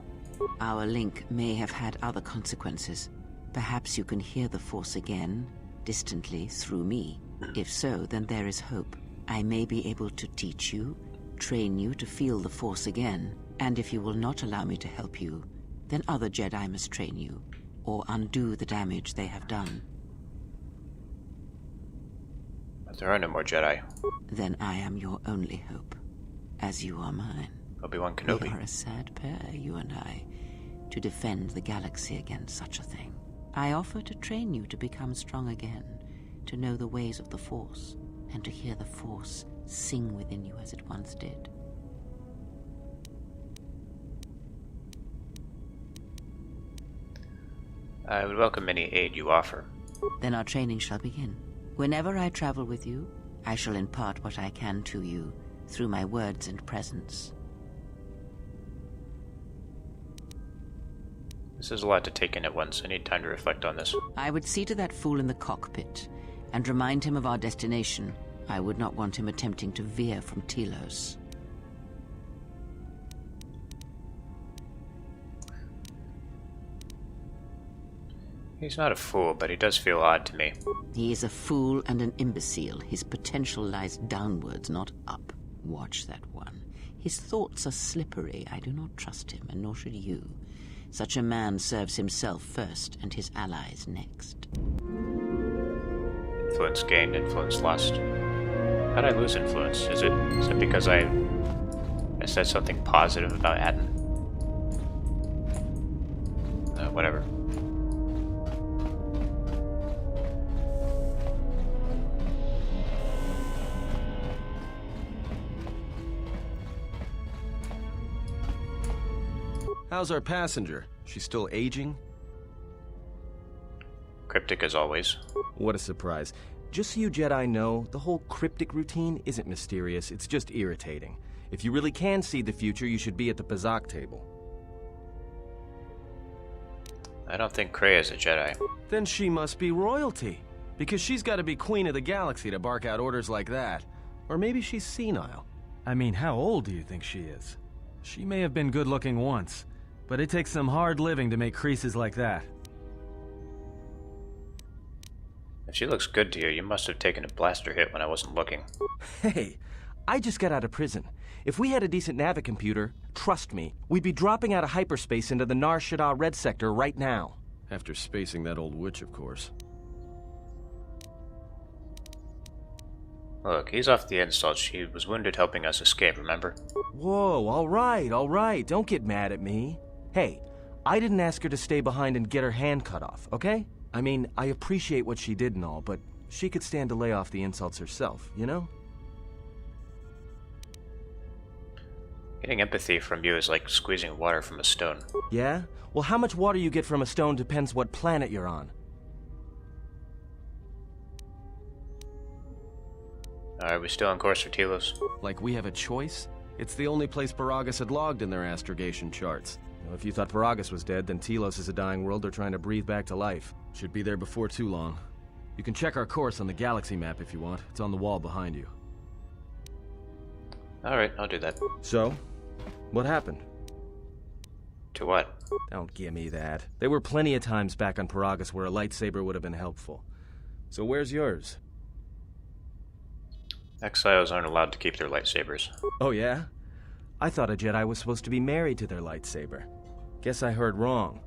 Our link may have had other consequences. Perhaps you can hear the Force again, distantly, through me. If so, then there is hope. I may be able to teach you, train you to feel the Force again, and if you will not allow me to help you, then other Jedi must train you, or undo the damage they have done. But there are no more Jedi. Then I am your only hope, as you are mine. Obi-Wan We Kenobi. are a sad pair, you and I, to defend the galaxy against such a thing. I offer to train you to become strong again, to know the ways of the Force, and to hear the Force sing within you as it once did. I would welcome any aid you offer. Then our training shall begin. Whenever I travel with you, I shall impart what I can to you, through my words and presence. This is a lot to take in at once. I need time to reflect on this. I would see to that fool in the cockpit, and remind him of our destination. I would not want him attempting to veer from Telos. He's not a fool, but he does feel odd to me. He is a fool and an imbecile. His potential lies downwards, not up. Watch that one. His thoughts are slippery. I do not trust him, and nor should you. Such a man serves himself first, and his allies next. Influence gained, influence lost. How'd I lose influence? Is it because I said something positive about Adden? Whatever. How's our passenger? She's still aging? Cryptic as always. What a surprise. Just so you Jedi know, the whole cryptic routine isn't mysterious, it's just irritating. If you really can see the future, you should be at the Pazak table. I don't think Kreia is a Jedi. Then she must be royalty. Because she's got to be queen of the galaxy to bark out orders like that. Or maybe she's senile. I mean, how old do you think she is? She may have been good-looking once, but it takes some hard living to make creases like that. If she looks good to you, you must have taken a blaster hit when I wasn't looking. Hey, I just got out of prison. If we had a decent navicomputer, trust me, we'd be dropping out of hyperspace into the Nar Shaddaa Red Sector right now. After spacing that old witch, of course. Look, he's off the insult. She was wounded helping us escape, remember? Whoa, all right, don't get mad at me. Hey, I didn't ask her to stay behind and get her hand cut off, okay? I mean, I appreciate what she did and all, but she could stand to lay off the insults herself, you know? Getting empathy from you is like squeezing water from a stone. Yeah? Well, how much water you get from a stone depends what planet you're on. Are we still on course for Telos? Like we have a choice? It's the only place Paragus had logged in their astrogation charts. You know, if you thought Paragus was dead, then Telos is a dying world they're trying to breathe back to life. Should be there before too long. You can check our course on the galaxy map if you want. It's on the wall behind you. Alright, I'll do that. So, what happened? To what? Don't give me that. There were plenty of times back on Paragus where a lightsaber would have been helpful. So where's yours? Exiles aren't allowed to keep their lightsabers. Oh yeah? I thought a Jedi was supposed to be married to their lightsaber. Guess I heard wrong.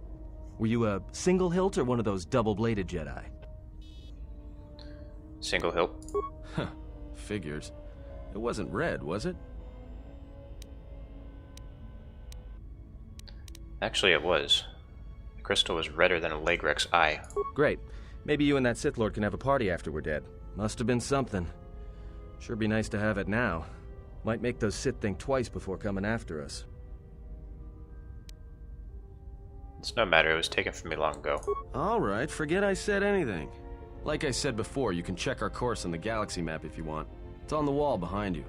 Were you a single hilt or one of those double-bladed Jedi? Single hilt. Huh. Figures. It wasn't red, was it? Actually, it was. The crystal was redder than a Lagrek's eye. Great. Maybe you and that Sith Lord can have a party after we're dead. Must have been something. Sure be nice to have it now. Might make those Sith think twice before coming after us. It's no matter, it was taken from me long ago. Alright, forget I said anything. Like I said before, you can check our course on the galaxy map if you want. It's on the wall behind you.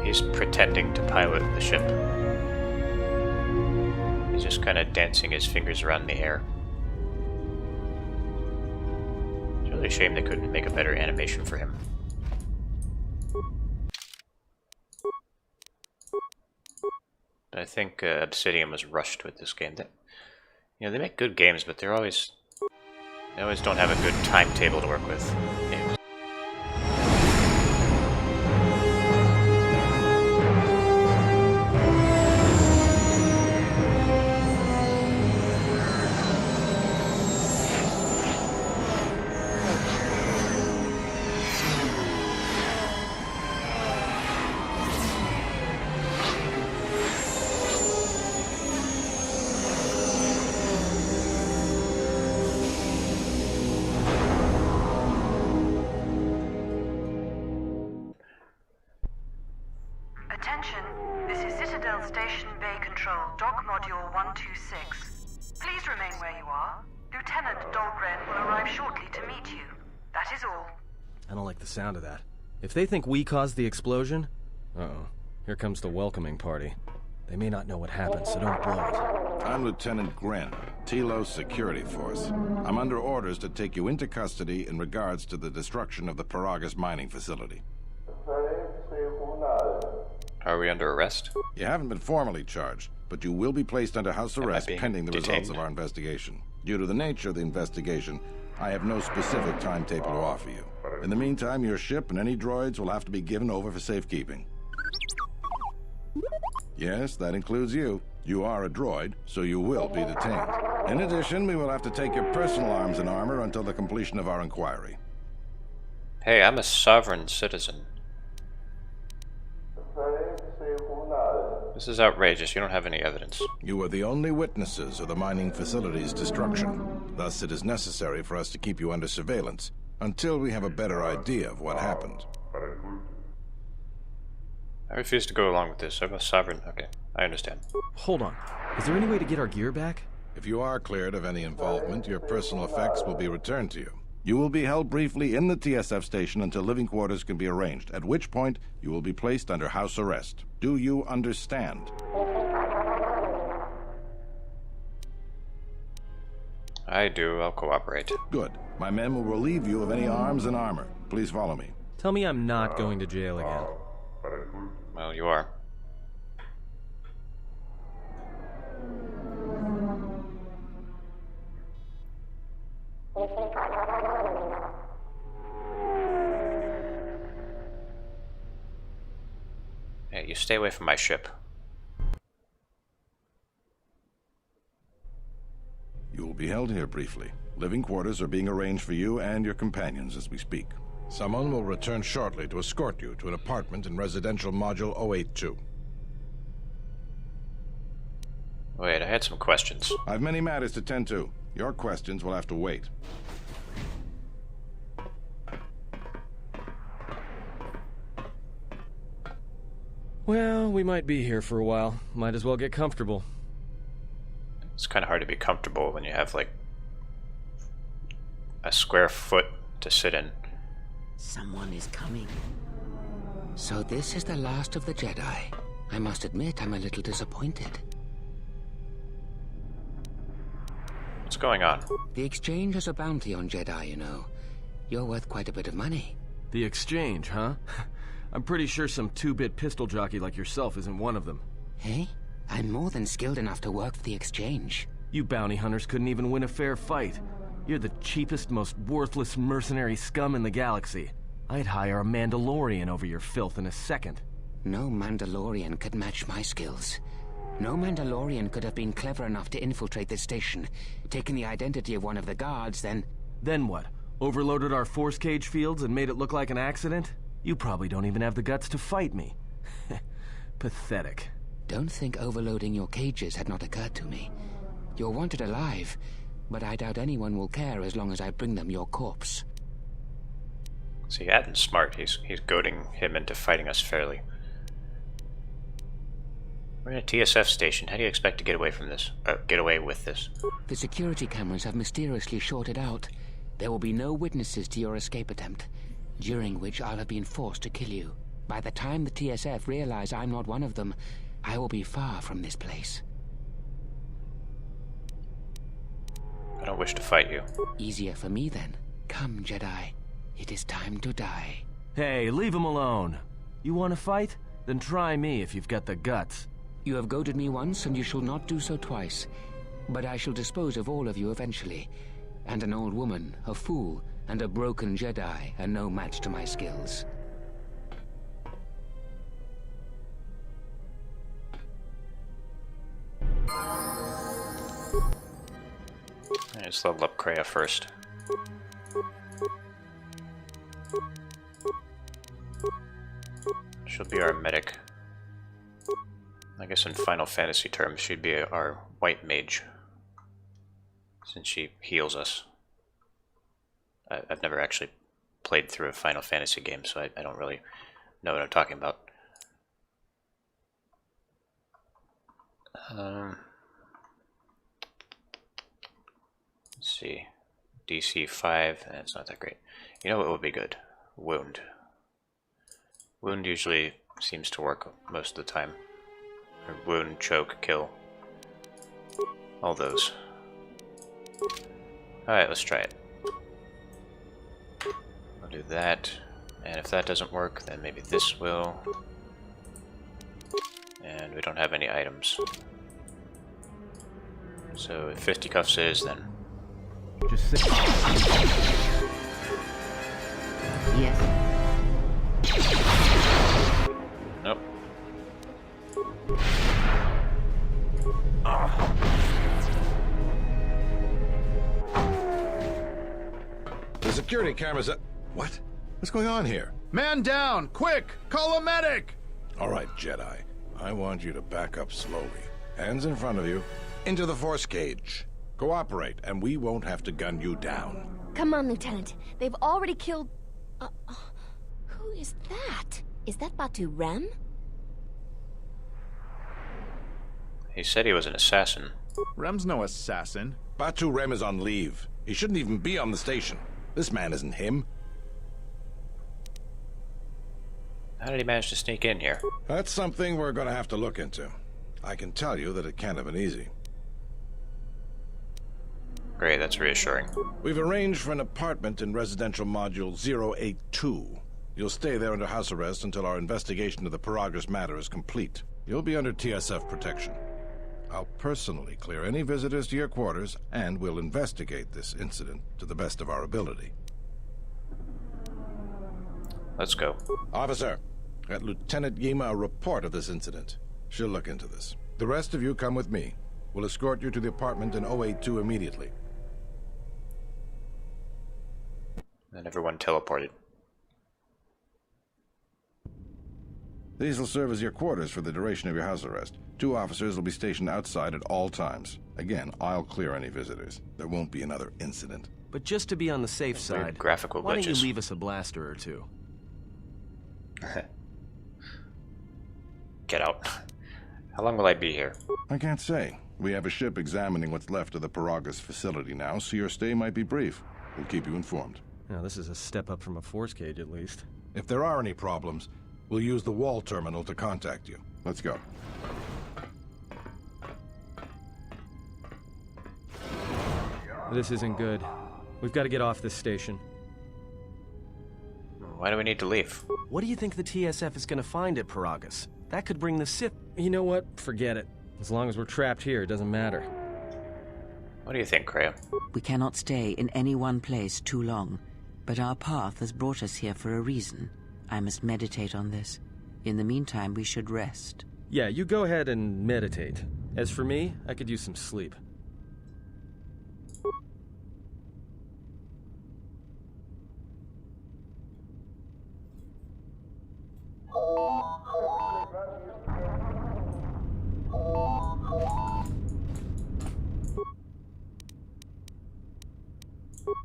He's pretending to pilot the ship. He's just kind of dancing his fingers around in the air. It's really a shame they couldn't make a better animation for him. But I think Obsidian was rushed with this game. They make good games, but they always don't have a good timetable to work with. Attention, this is Citadel Station Bay Control, Dock Module 126. Please remain where you are. Lieutenant Dahlgren will arrive shortly to meet you. That is all. I don't like the sound of that. If they think we caused the explosion... Uh-oh. Here comes the welcoming party. They may not know what happened, so don't blow it. I'm Lieutenant Gren, Telos Security Force. I'm under orders to take you into custody in regards to the destruction of the Paragus mining facility. Are we under arrest? You haven't been formally charged, but you will be placed under house arrest being pending the detained? results of our investigation. Due to the nature of the investigation, I have no specific timetable to offer you. In the meantime, your ship and any droids will have to be given over for safekeeping. Yes, that includes you. You are a droid, so you will be detained. In addition, we will have to take your personal arms and armor until the completion of our inquiry. Hey, I'm a sovereign citizen. This is outrageous. You don't have any evidence. You are the only witnesses of the mining facility's destruction. Thus, it is necessary for us to keep you under surveillance until we have a better idea of what happened. I refuse to go along with this. I'm a sovereign. Okay, I understand. Hold on. Is there any way to get our gear back? If you are cleared of any involvement, your personal effects will be returned to you. You will be held briefly in the TSF station until living quarters can be arranged, at which point you will be placed under house arrest. Do you understand? I do. I'll cooperate. Good. My men will relieve you of any arms and armor. Please follow me. Tell me I'm not going to jail again. Well, you are. Hey, you stay away from my ship. You will be held here briefly. Living quarters are being arranged for you and your companions as we speak. Someone will return shortly to escort you to an apartment in residential module 082. Wait, I had some questions. I've many matters to tend to. Your questions will have to wait. Well, we might be here for a while. Might as well get comfortable. It's kind of hard to be comfortable when you have, like, a square foot to sit in. Someone is coming. So this is the last of the Jedi. I must admit, I'm a little disappointed. What's going on? The Exchange has a bounty on Jedi, you know. You're worth quite a bit of money. The Exchange, huh? I'm pretty sure some two-bit pistol jockey like yourself isn't one of them. Hey? I'm more than skilled enough to work for the Exchange. You bounty hunters couldn't even win a fair fight. You're the cheapest, most worthless mercenary scum in the galaxy. I'd hire a Mandalorian over your filth in a second. No Mandalorian could match my skills. No Mandalorian could have been clever enough to infiltrate this station, taken the identity of one of the guards, then... Then what? Overloaded our force cage fields and made it look like an accident? You probably don't even have the guts to fight me. Pathetic. Don't think overloading your cages had not occurred to me. You're wanted alive, but I doubt anyone will care as long as I bring them your corpse. See, Atton's smart. He's goading him into fighting us fairly. We're in a TSF station. How do you expect to get away from this? Get away with this? The security cameras have mysteriously shorted out. There will be no witnesses to your escape attempt, during which I'll have been forced to kill you. By the time the TSF realize I'm not one of them, I will be far from this place. I don't wish to fight you. Easier for me then. Come, Jedi. It is time to die. Hey, leave him alone. You want to fight? Then try me if you've got the guts. You have goaded me once, and you shall not do so twice. But I shall dispose of all of you eventually. And an old woman, a fool, and a broken Jedi are no match to my skills. Let's level up Kreia first. She'll be our medic. I guess in Final Fantasy terms, she'd be our white mage, since she heals us. I've never actually played through a Final Fantasy game, so I don't really know what I'm talking about. Let's see. DC 5, it's not that great. You know what would be good? Wound. Wound usually seems to work most of the time. Or wound, choke, kill. All those. Alright, let's try it. I'll do that. And if that doesn't work, then maybe this will. And we don't have any items. So if fisticuffs is, then... Just sit. Yes. Nope. The security cameras are... What? What's going on here? Man down! Quick! Call a medic! All right, Jedi. I want you to back up slowly. Hands in front of you. Into the force cage. Cooperate, and we won't have to gun you down. Come on, Lieutenant. They've already killed... who is that? Is that Batu Rem? He said he was an assassin. Rem's no assassin. Batu Rem is on leave. He shouldn't even be on the station. This man isn't him. How did he manage to sneak in here? That's something we're going to have to look into. I can tell you that it can't have been easy. Great, that's reassuring. We've arranged for an apartment in residential module 082. You'll stay there under house arrest until our investigation of the Paragus matter is complete. You'll be under TSF protection. I'll personally clear any visitors to your quarters, and we'll investigate this incident to the best of our ability. Let's go. Officer, get Lieutenant Yima a report of this incident. She'll look into this. The rest of you come with me. We'll escort you to the apartment in 082 immediately. And everyone teleported. These will serve as your quarters for the duration of your house arrest. 2 officers will be stationed outside at all times. Again, I'll clear any visitors. There won't be another incident. But just to be on the safe side, graphical why don't you glitches. leave us a blaster or 2? Get out. How long will I be here? I can't say. We have a ship examining what's left of the Paragus facility now, so your stay might be brief. We'll keep you informed. Now, this is a step up from a force cage, at least. If there are any problems, we'll use the wall terminal to contact you. Let's go. This isn't good. We've got to get off this station. Why do we need to leave? What do you think the TSF is going to find at Paragus? That could bring the Sith... You know what? Forget it. As long as we're trapped here, it doesn't matter. What do you think, Kreia? We cannot stay in any one place too long, but our path has brought us here for a reason. I must meditate on this. In the meantime, we should rest. Yeah, you go ahead and meditate. As for me, I could use some sleep.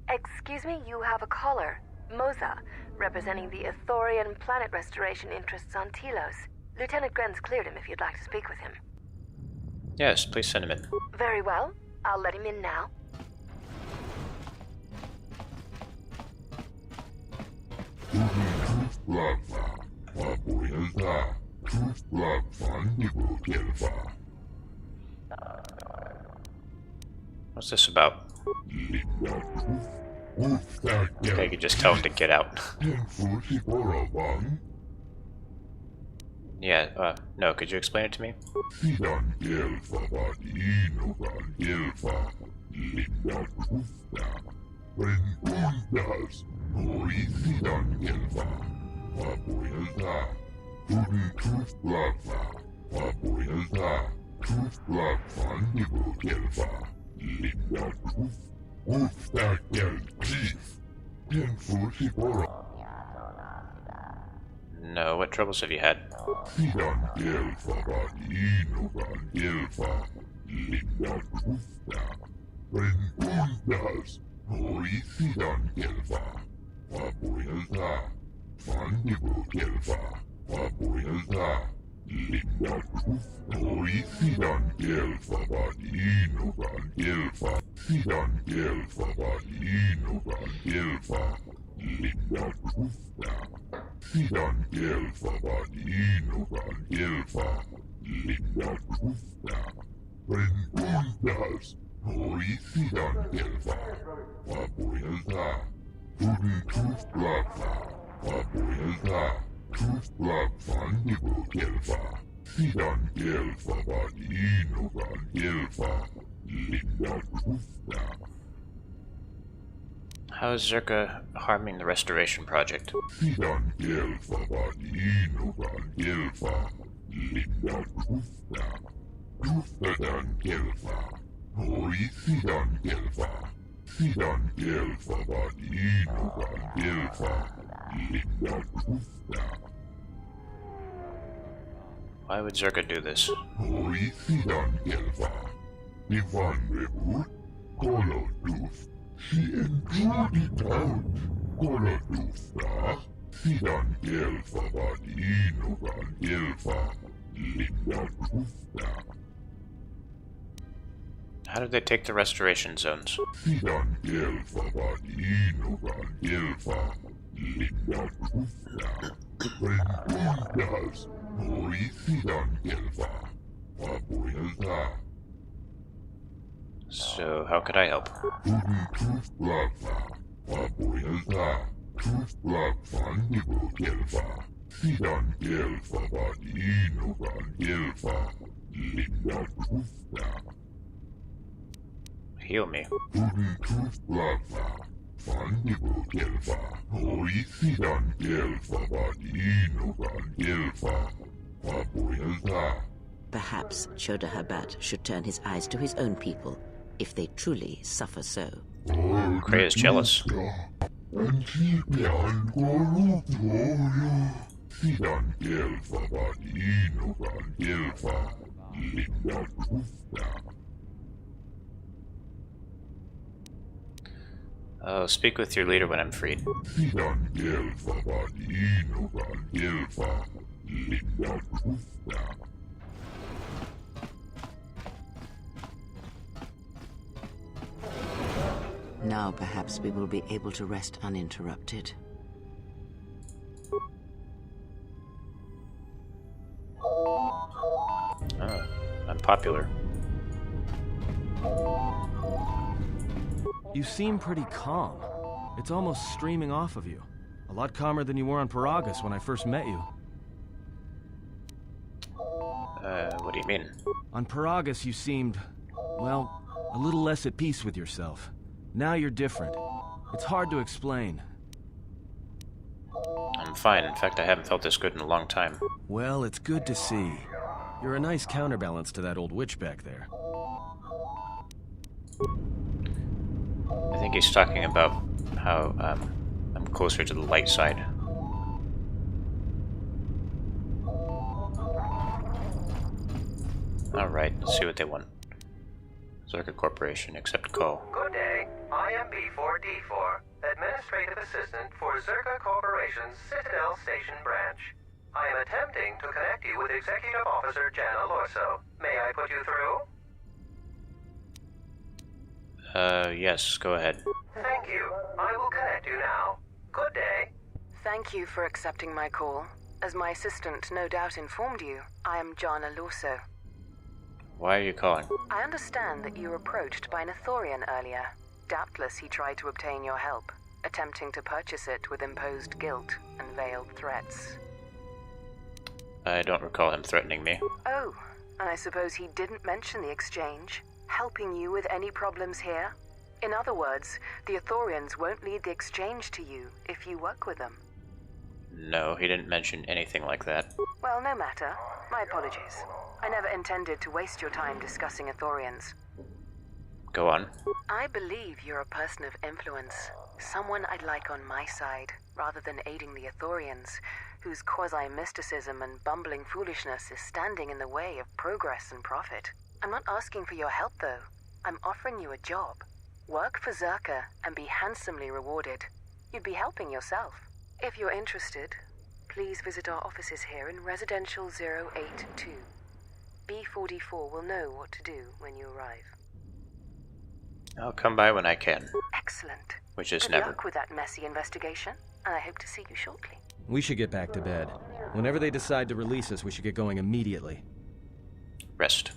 Excuse me, you have a caller. Moza, representing the Ithorian planet restoration interests on Telos. Lieutenant Gren's cleared him if you'd like to speak with him. Yes, please send him in. Very well. I'll let him in now. What's this about? I could just tell him to get out. Yeah, no, could you explain it to me? No, what troubles have you had? How is Zerka harming the restoration project? Why would Zerka do this? How did they take the restoration zones? So, how could I help? Heal me. Perhaps Choda Habat should turn his eyes to his own people, if they truly suffer so. Cray is jealous. I'll speak with your leader when I'm freed. Now perhaps we will be able to rest uninterrupted. Oh, I'm popular. You seem pretty calm. It's almost streaming off of you. A lot calmer than you were on Paragus when I first met you. What do you mean? On Paragus you seemed, well, a little less at peace with yourself. Now you're different. It's hard to explain. I'm fine. In fact, I haven't felt this good in a long time. Well, it's good to see. You're a nice counterbalance to that old witch back there. I think he's talking about how I'm closer to the light side. Alright, let's see what they want. Zerka Corporation, accept call. Good day. I am B4D4, Administrative Assistant for Zerka Corporation's Citadel Station branch. I am attempting to connect you with Executive Officer Jana Lorso. May I put you through? Yes, go ahead. Thank you. I will connect you now. Good day. Thank you for accepting my call. As my assistant no doubt informed you, I am Jana Lorso. Why are you calling? I understand that you were approached by an Ithorian earlier. Doubtless he tried to obtain your help, attempting to purchase it with imposed guilt and veiled threats. I don't recall him threatening me. Oh, and I suppose he didn't mention the exchange, helping you with any problems here? In other words, the Ithorians won't lead the exchange to you if you work with them. No, he didn't mention anything like that. Well, no matter. My apologies. I never intended to waste your time discussing Ithorians. Go on. I believe you're a person of influence. Someone I'd like on my side, rather than aiding the Ithorians, whose quasi-mysticism and bumbling foolishness is standing in the way of progress and profit. I'm not asking for your help, though. I'm offering you a job. Work for Zerka and be handsomely rewarded. You'd be helping yourself. If you're interested, please visit our offices here in Residential 082. B44 will know what to do when you arrive. I'll come by when I can. Excellent. Which is Good never. luck with that messy investigation, and I hope to see you shortly. We should get back to bed. Whenever they decide to release us, we should get going immediately. Rest.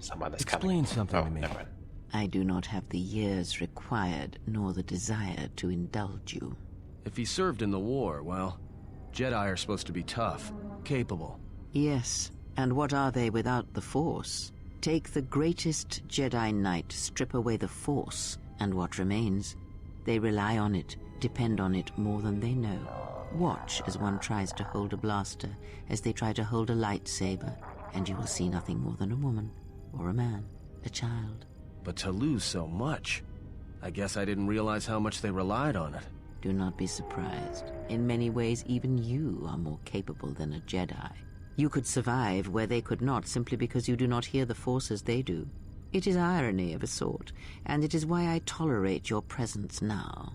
Someone that's Explain coming. something to me. Never mind. I do not have the years required, nor the desire to indulge you. If he served in the war, well, Jedi are supposed to be tough, capable. Yes, and what are they without the Force? Take the greatest Jedi Knight, strip away the Force, and what remains? They rely on it, depend on it more than they know. Watch as one tries to hold a blaster, as they try to hold a lightsaber, and you will see nothing more than a woman, or a man, a child. But to lose so much, I guess I didn't realize how much they relied on it. Do not be surprised. In many ways, even you are more capable than a Jedi. You could survive where they could not simply because you do not hear the Force as they do. It is irony of a sort, and it is why I tolerate your presence now.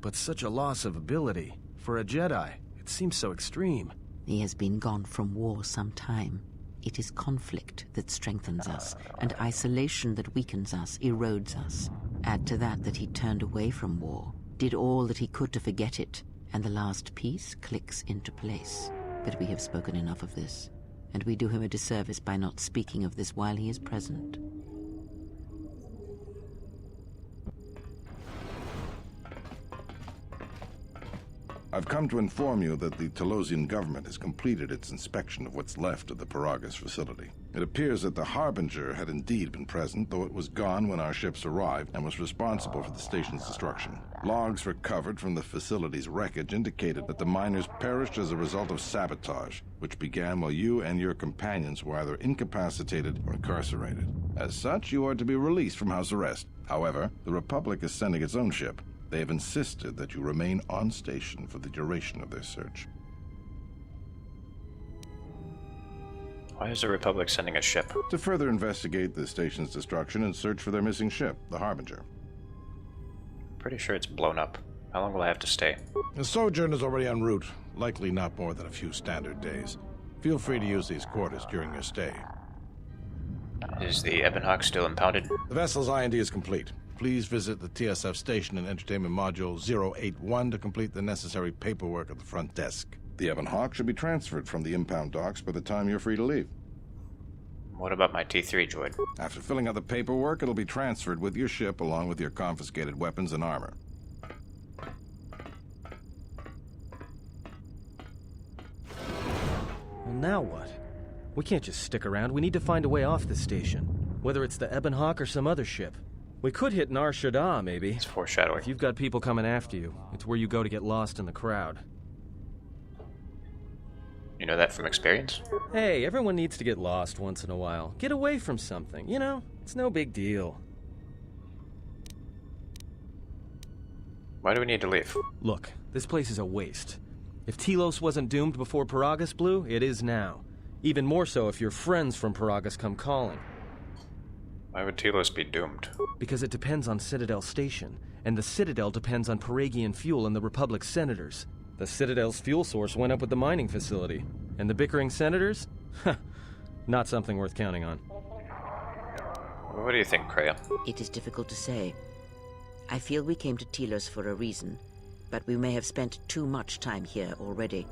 But such a loss of ability. For a Jedi, it seems so extreme. He has been gone from war some time. It is conflict that strengthens us, and isolation that weakens us, erodes us. Add to that he turned away from war, did all that he could to forget it, and the last piece clicks into place. But we have spoken enough of this, and we do him a disservice by not speaking of this while he is present. I've come to inform you that the Telosian government has completed its inspection of what's left of the Paragas facility. It appears that the Harbinger had indeed been present, though it was gone when our ships arrived and was responsible for the station's destruction. Logs recovered from the facility's wreckage indicated that the miners perished as a result of sabotage, which began while you and your companions were either incapacitated or incarcerated. As such, you are to be released from house arrest. However, the Republic is sending its own ship. They have insisted that you remain on station for the duration of their search. Why is the Republic sending a ship? To further investigate the station's destruction and search for their missing ship, the Harbinger. Pretty sure it's blown up. How long will I have to stay? The sojourn is already en route, likely not more than a few standard days. Feel free to use these quarters during your stay. Is the Ebonhawk still impounded? The vessel's IND is complete. Please visit the TSF station and entertainment module 081 to complete the necessary paperwork at the front desk. The Ebonhawk should be transferred from the impound docks by the time you're free to leave. What about my T3 droid? After filling out the paperwork, it'll be transferred with your ship along with your confiscated weapons and armor. Well, now what? We can't just stick around. We need to find a way off this station. Whether it's the Ebonhawk or some other ship. We could hit Nar Shaddaa, maybe. It's foreshadowing. If you've got people coming after you, it's where you go to get lost in the crowd. You know that from experience? Hey, everyone needs to get lost once in a while. Get away from something, you know? It's no big deal. Why do we need to leave? Look, this place is a waste. If Telos wasn't doomed before Paragas blew, it is now. Even more so if your friends from Paragas come calling. Why would Telos be doomed? Because it depends on Citadel Station, and the Citadel depends on Paragian fuel and the Republic's senators. The Citadel's fuel source went up with the mining facility. And the bickering senators? Not something worth counting on. What do you think, Kreia? It is difficult to say. I feel we came to Telos for a reason, but we may have spent too much time here already.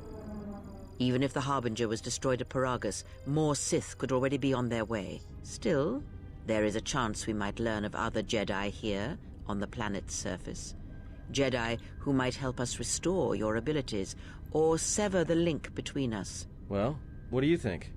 Even if the Harbinger was destroyed at Paragas, more Sith could already be on their way. Still, there is a chance we might learn of other Jedi here, on the planet's surface. Jedi who might help us restore your abilities, or sever the link between us. Well, what do you think?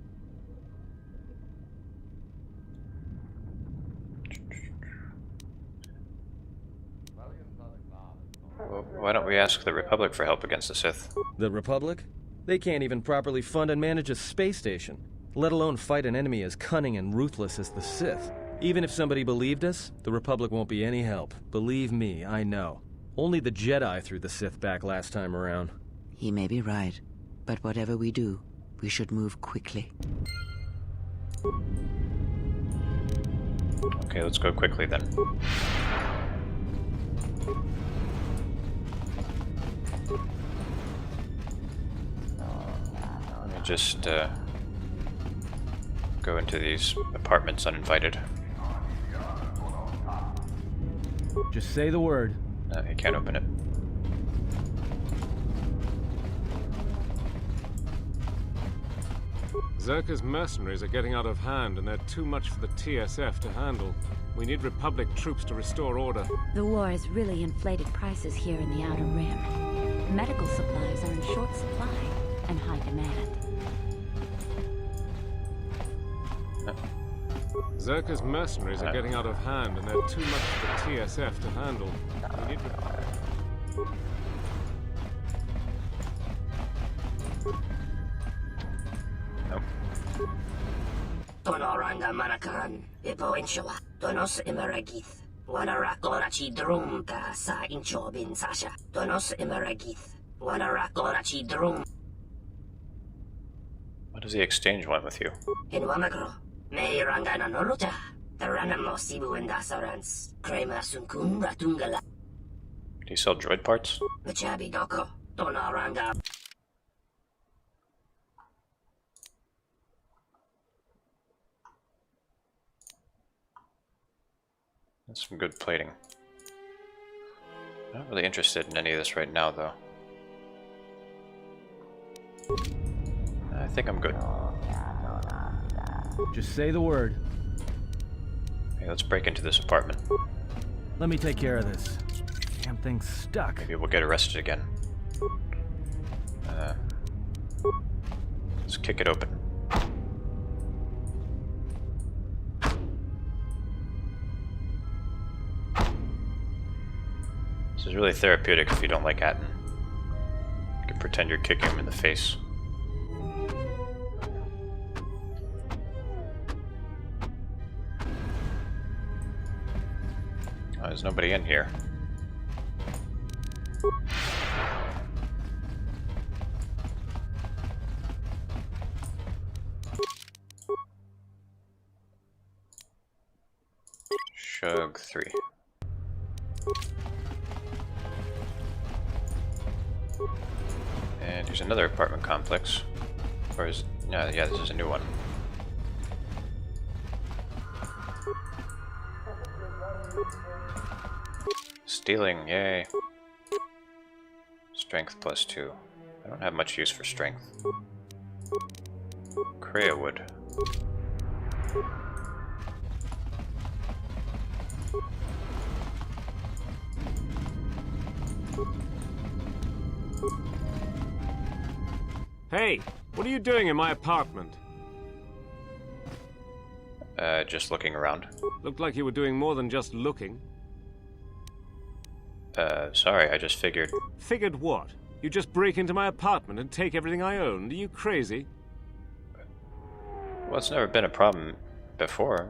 Well, why don't we ask the Republic for help against the Sith? The Republic? They can't even properly fund and manage a space station, let alone fight an enemy as cunning and ruthless as the Sith. Even if somebody believed us, the Republic won't be any help. Believe me, I know. Only the Jedi threw the Sith back last time around. He may be right, but whatever we do, we should move quickly. Okay, let's go quickly then. Let me just go into these apartments uninvited. Just say the word. You can't open it. Zerka's mercenaries are getting out of hand, and they're too much for the TSF to handle. We need Republic troops to restore order. The war has really inflated prices here in the Outer Rim. Medical supplies are in short supply and high demand. Zerka's mercenaries are getting out of hand, and they're too much for the TSF to handle. We need Tonoranga Manakaran, Ipo Inshawa, Donos Imaragith, Wanarakorachi Drumka sa Inchobin Sasha, Donos Imaragith, Wanarakorachi Drum. What does the exchange want with you? In Wamagro, May Rangana Noruta, Taranamo Sibu and Dasarans, Krema Sunkun Ratungala. Do you sell droid parts? Machabi Doko, Tonoranga. That's some good plating. Not really interested in any of this right now, though. think I'm good. Just say the word. Hey, let's break into this apartment. Let me take care of this. Damn thing's stuck. Maybe we'll get arrested again. Let's kick it open. This is really therapeutic if you don't like Atten. You can pretend you're kicking him in the face. Oh, there's nobody in here. Shug 3. And here's another apartment complex. Or is... no, yeah, this is a new one. Stealing, yay. Strength +2. I don't have much use for strength. Crea wood. Hey, what are you doing in my apartment? Just looking around. Looked like you were doing more than just looking. Sorry, I just figured... Figured what? You just break into my apartment and take everything I owned? Are you crazy? Well, it's never been a problem before.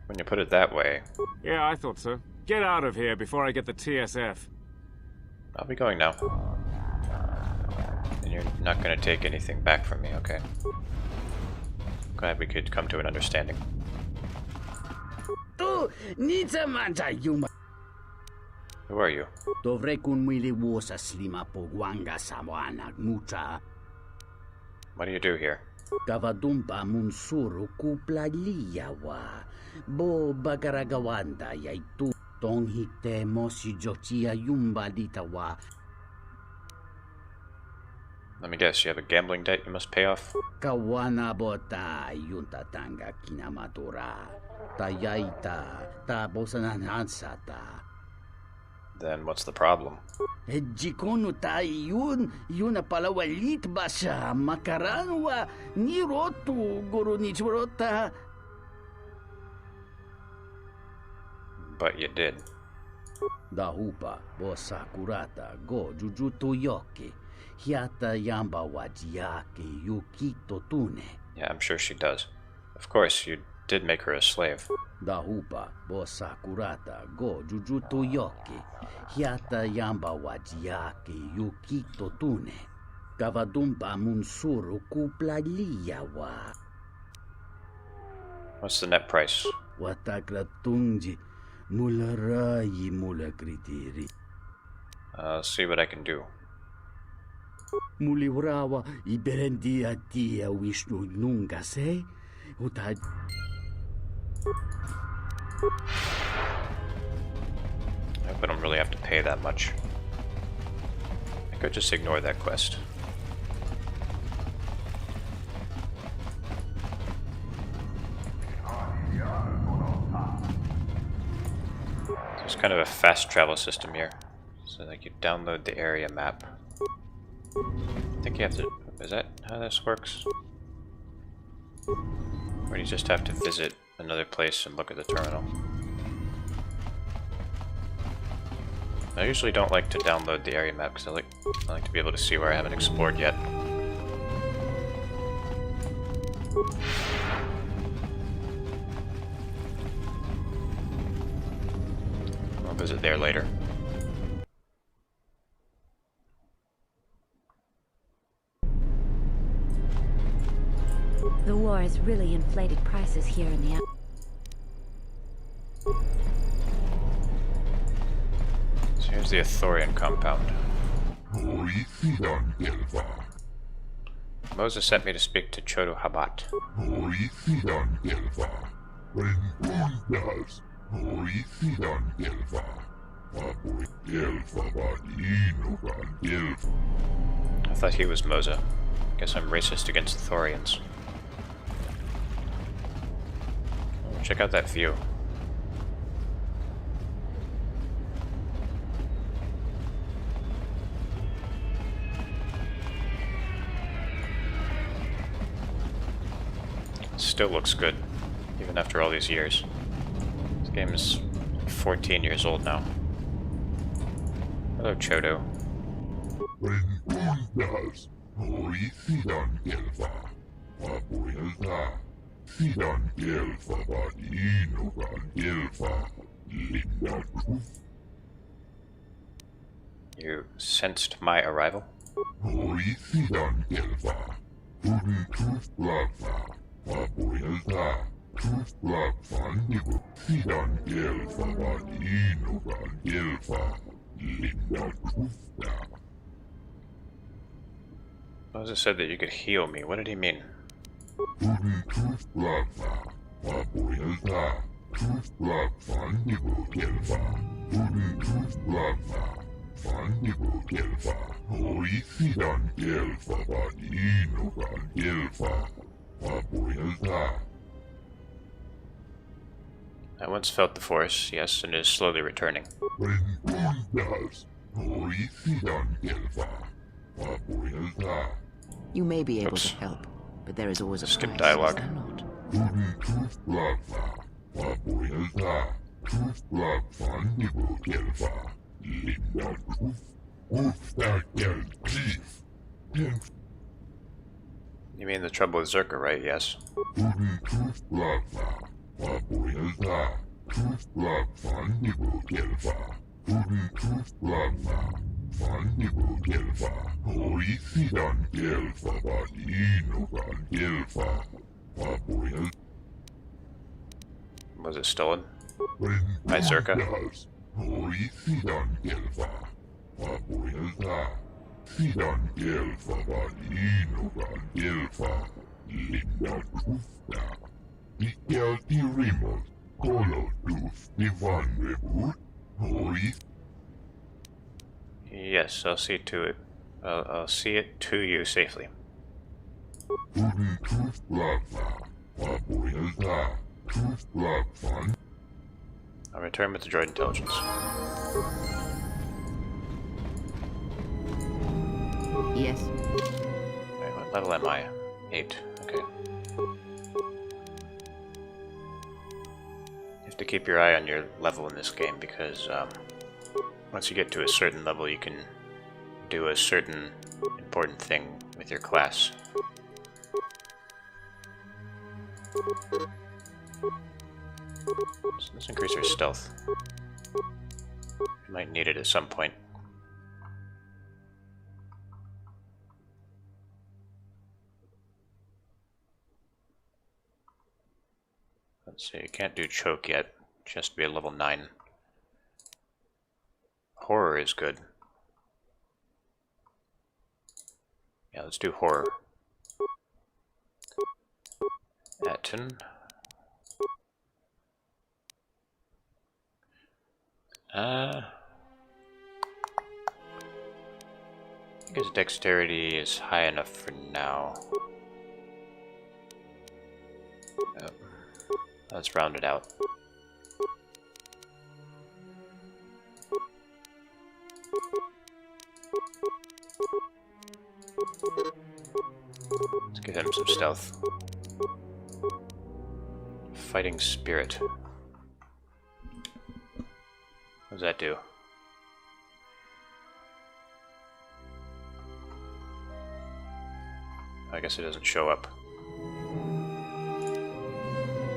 When you put it that way. Yeah, I thought so. Get out of here before I get the TSF. I'll be going now. And you're not gonna take anything back from me, okay? Glad we could come to an understanding. Who are you? What do you do here? Kavadumpa munsuru kuplaliyawa. Bo bagaragawanda yaitu tonghite mosi jochia yumba ditawa. Let me guess, you have a gambling debt you must pay off? Kawana bota yunta tanga kinamatura. Tayaita tabosananhansata. Then what's the problem? Jikono tayo yun palawalit ba siya makaranwa ni rotu guru ni churota. But you did. Dahupa bosa kurata go jujuto yoke hiata yamba wajiake yukito tune. Yeah, I'm sure she does. Of course, you did make her a slave. Dahupa bosa kurata go jujuto yoke hiata yamba wajiake yukito tune. Kavadumpa munsuru kuplaliyawa. What's the net price? Watakratunji mularayi mulakritiri. I'll see what I can do. Muliwrawa iberendia tia Vishnu nunga se utad. I hope I don't really have to pay that much. I could just ignore that quest. There's kind of a fast travel system here. So like you download the area map. I think you have to... is that how this works? Or do you just have to visit another place and look at the terminal? I usually don't like to download the area map because I like to be able to see where I haven't explored yet. I'll visit there later. The war has really inflated prices here in the... So here's the Athorian compound. Moses sent me to speak to Chodo Habat. I thought he was Moza. Guess I'm racist against the Thorians. Oh, check out that view. Still looks good, even after all these years. This game is 14 years old now. Hello, Chodo. You sensed my arrival? Moses said that you could heal me. What did he mean? I once felt the force, yes, and it is slowly returning. You may be able to help, but there is always a skip price, dialogue. is there not? You mean the trouble with Zerka, right? Yes. Was it stolen? By Zerka? Yes, I'll see to it. I'll see it to you safely. I'll return with the droid intelligence. Yes. Alright, what level am I? 8. Okay. You have to keep your eye on your level in this game because once you get to a certain level you can do a certain important thing with your class. So let's increase our stealth. We might need it at some point. Let's see, can't do choke yet. Just be a level 9. Horror is good. Yeah, let's do horror. Atten. I think his dexterity is high enough for now. Let's round it out. Let's give him some stealth. Fighting spirit. What does that do? I guess it doesn't show up.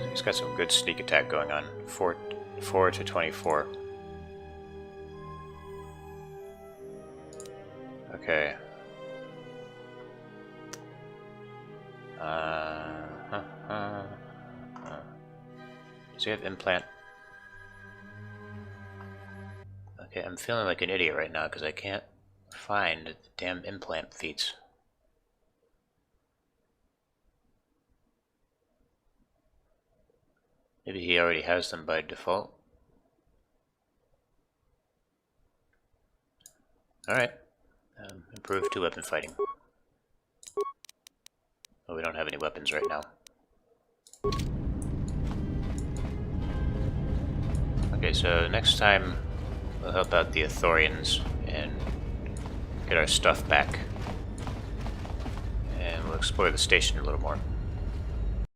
He's got some good sneak attack going on. 4 to 24. Okay. Does he have implant? Okay, I'm feeling like an idiot right now because I can't find the damn implant feats. Maybe he already has them by default. Alright. Improve to weapon fighting. Well, we don't have any weapons right now. Okay, so next time we'll help out the Ithorians and get our stuff back. And we'll explore the station a little more.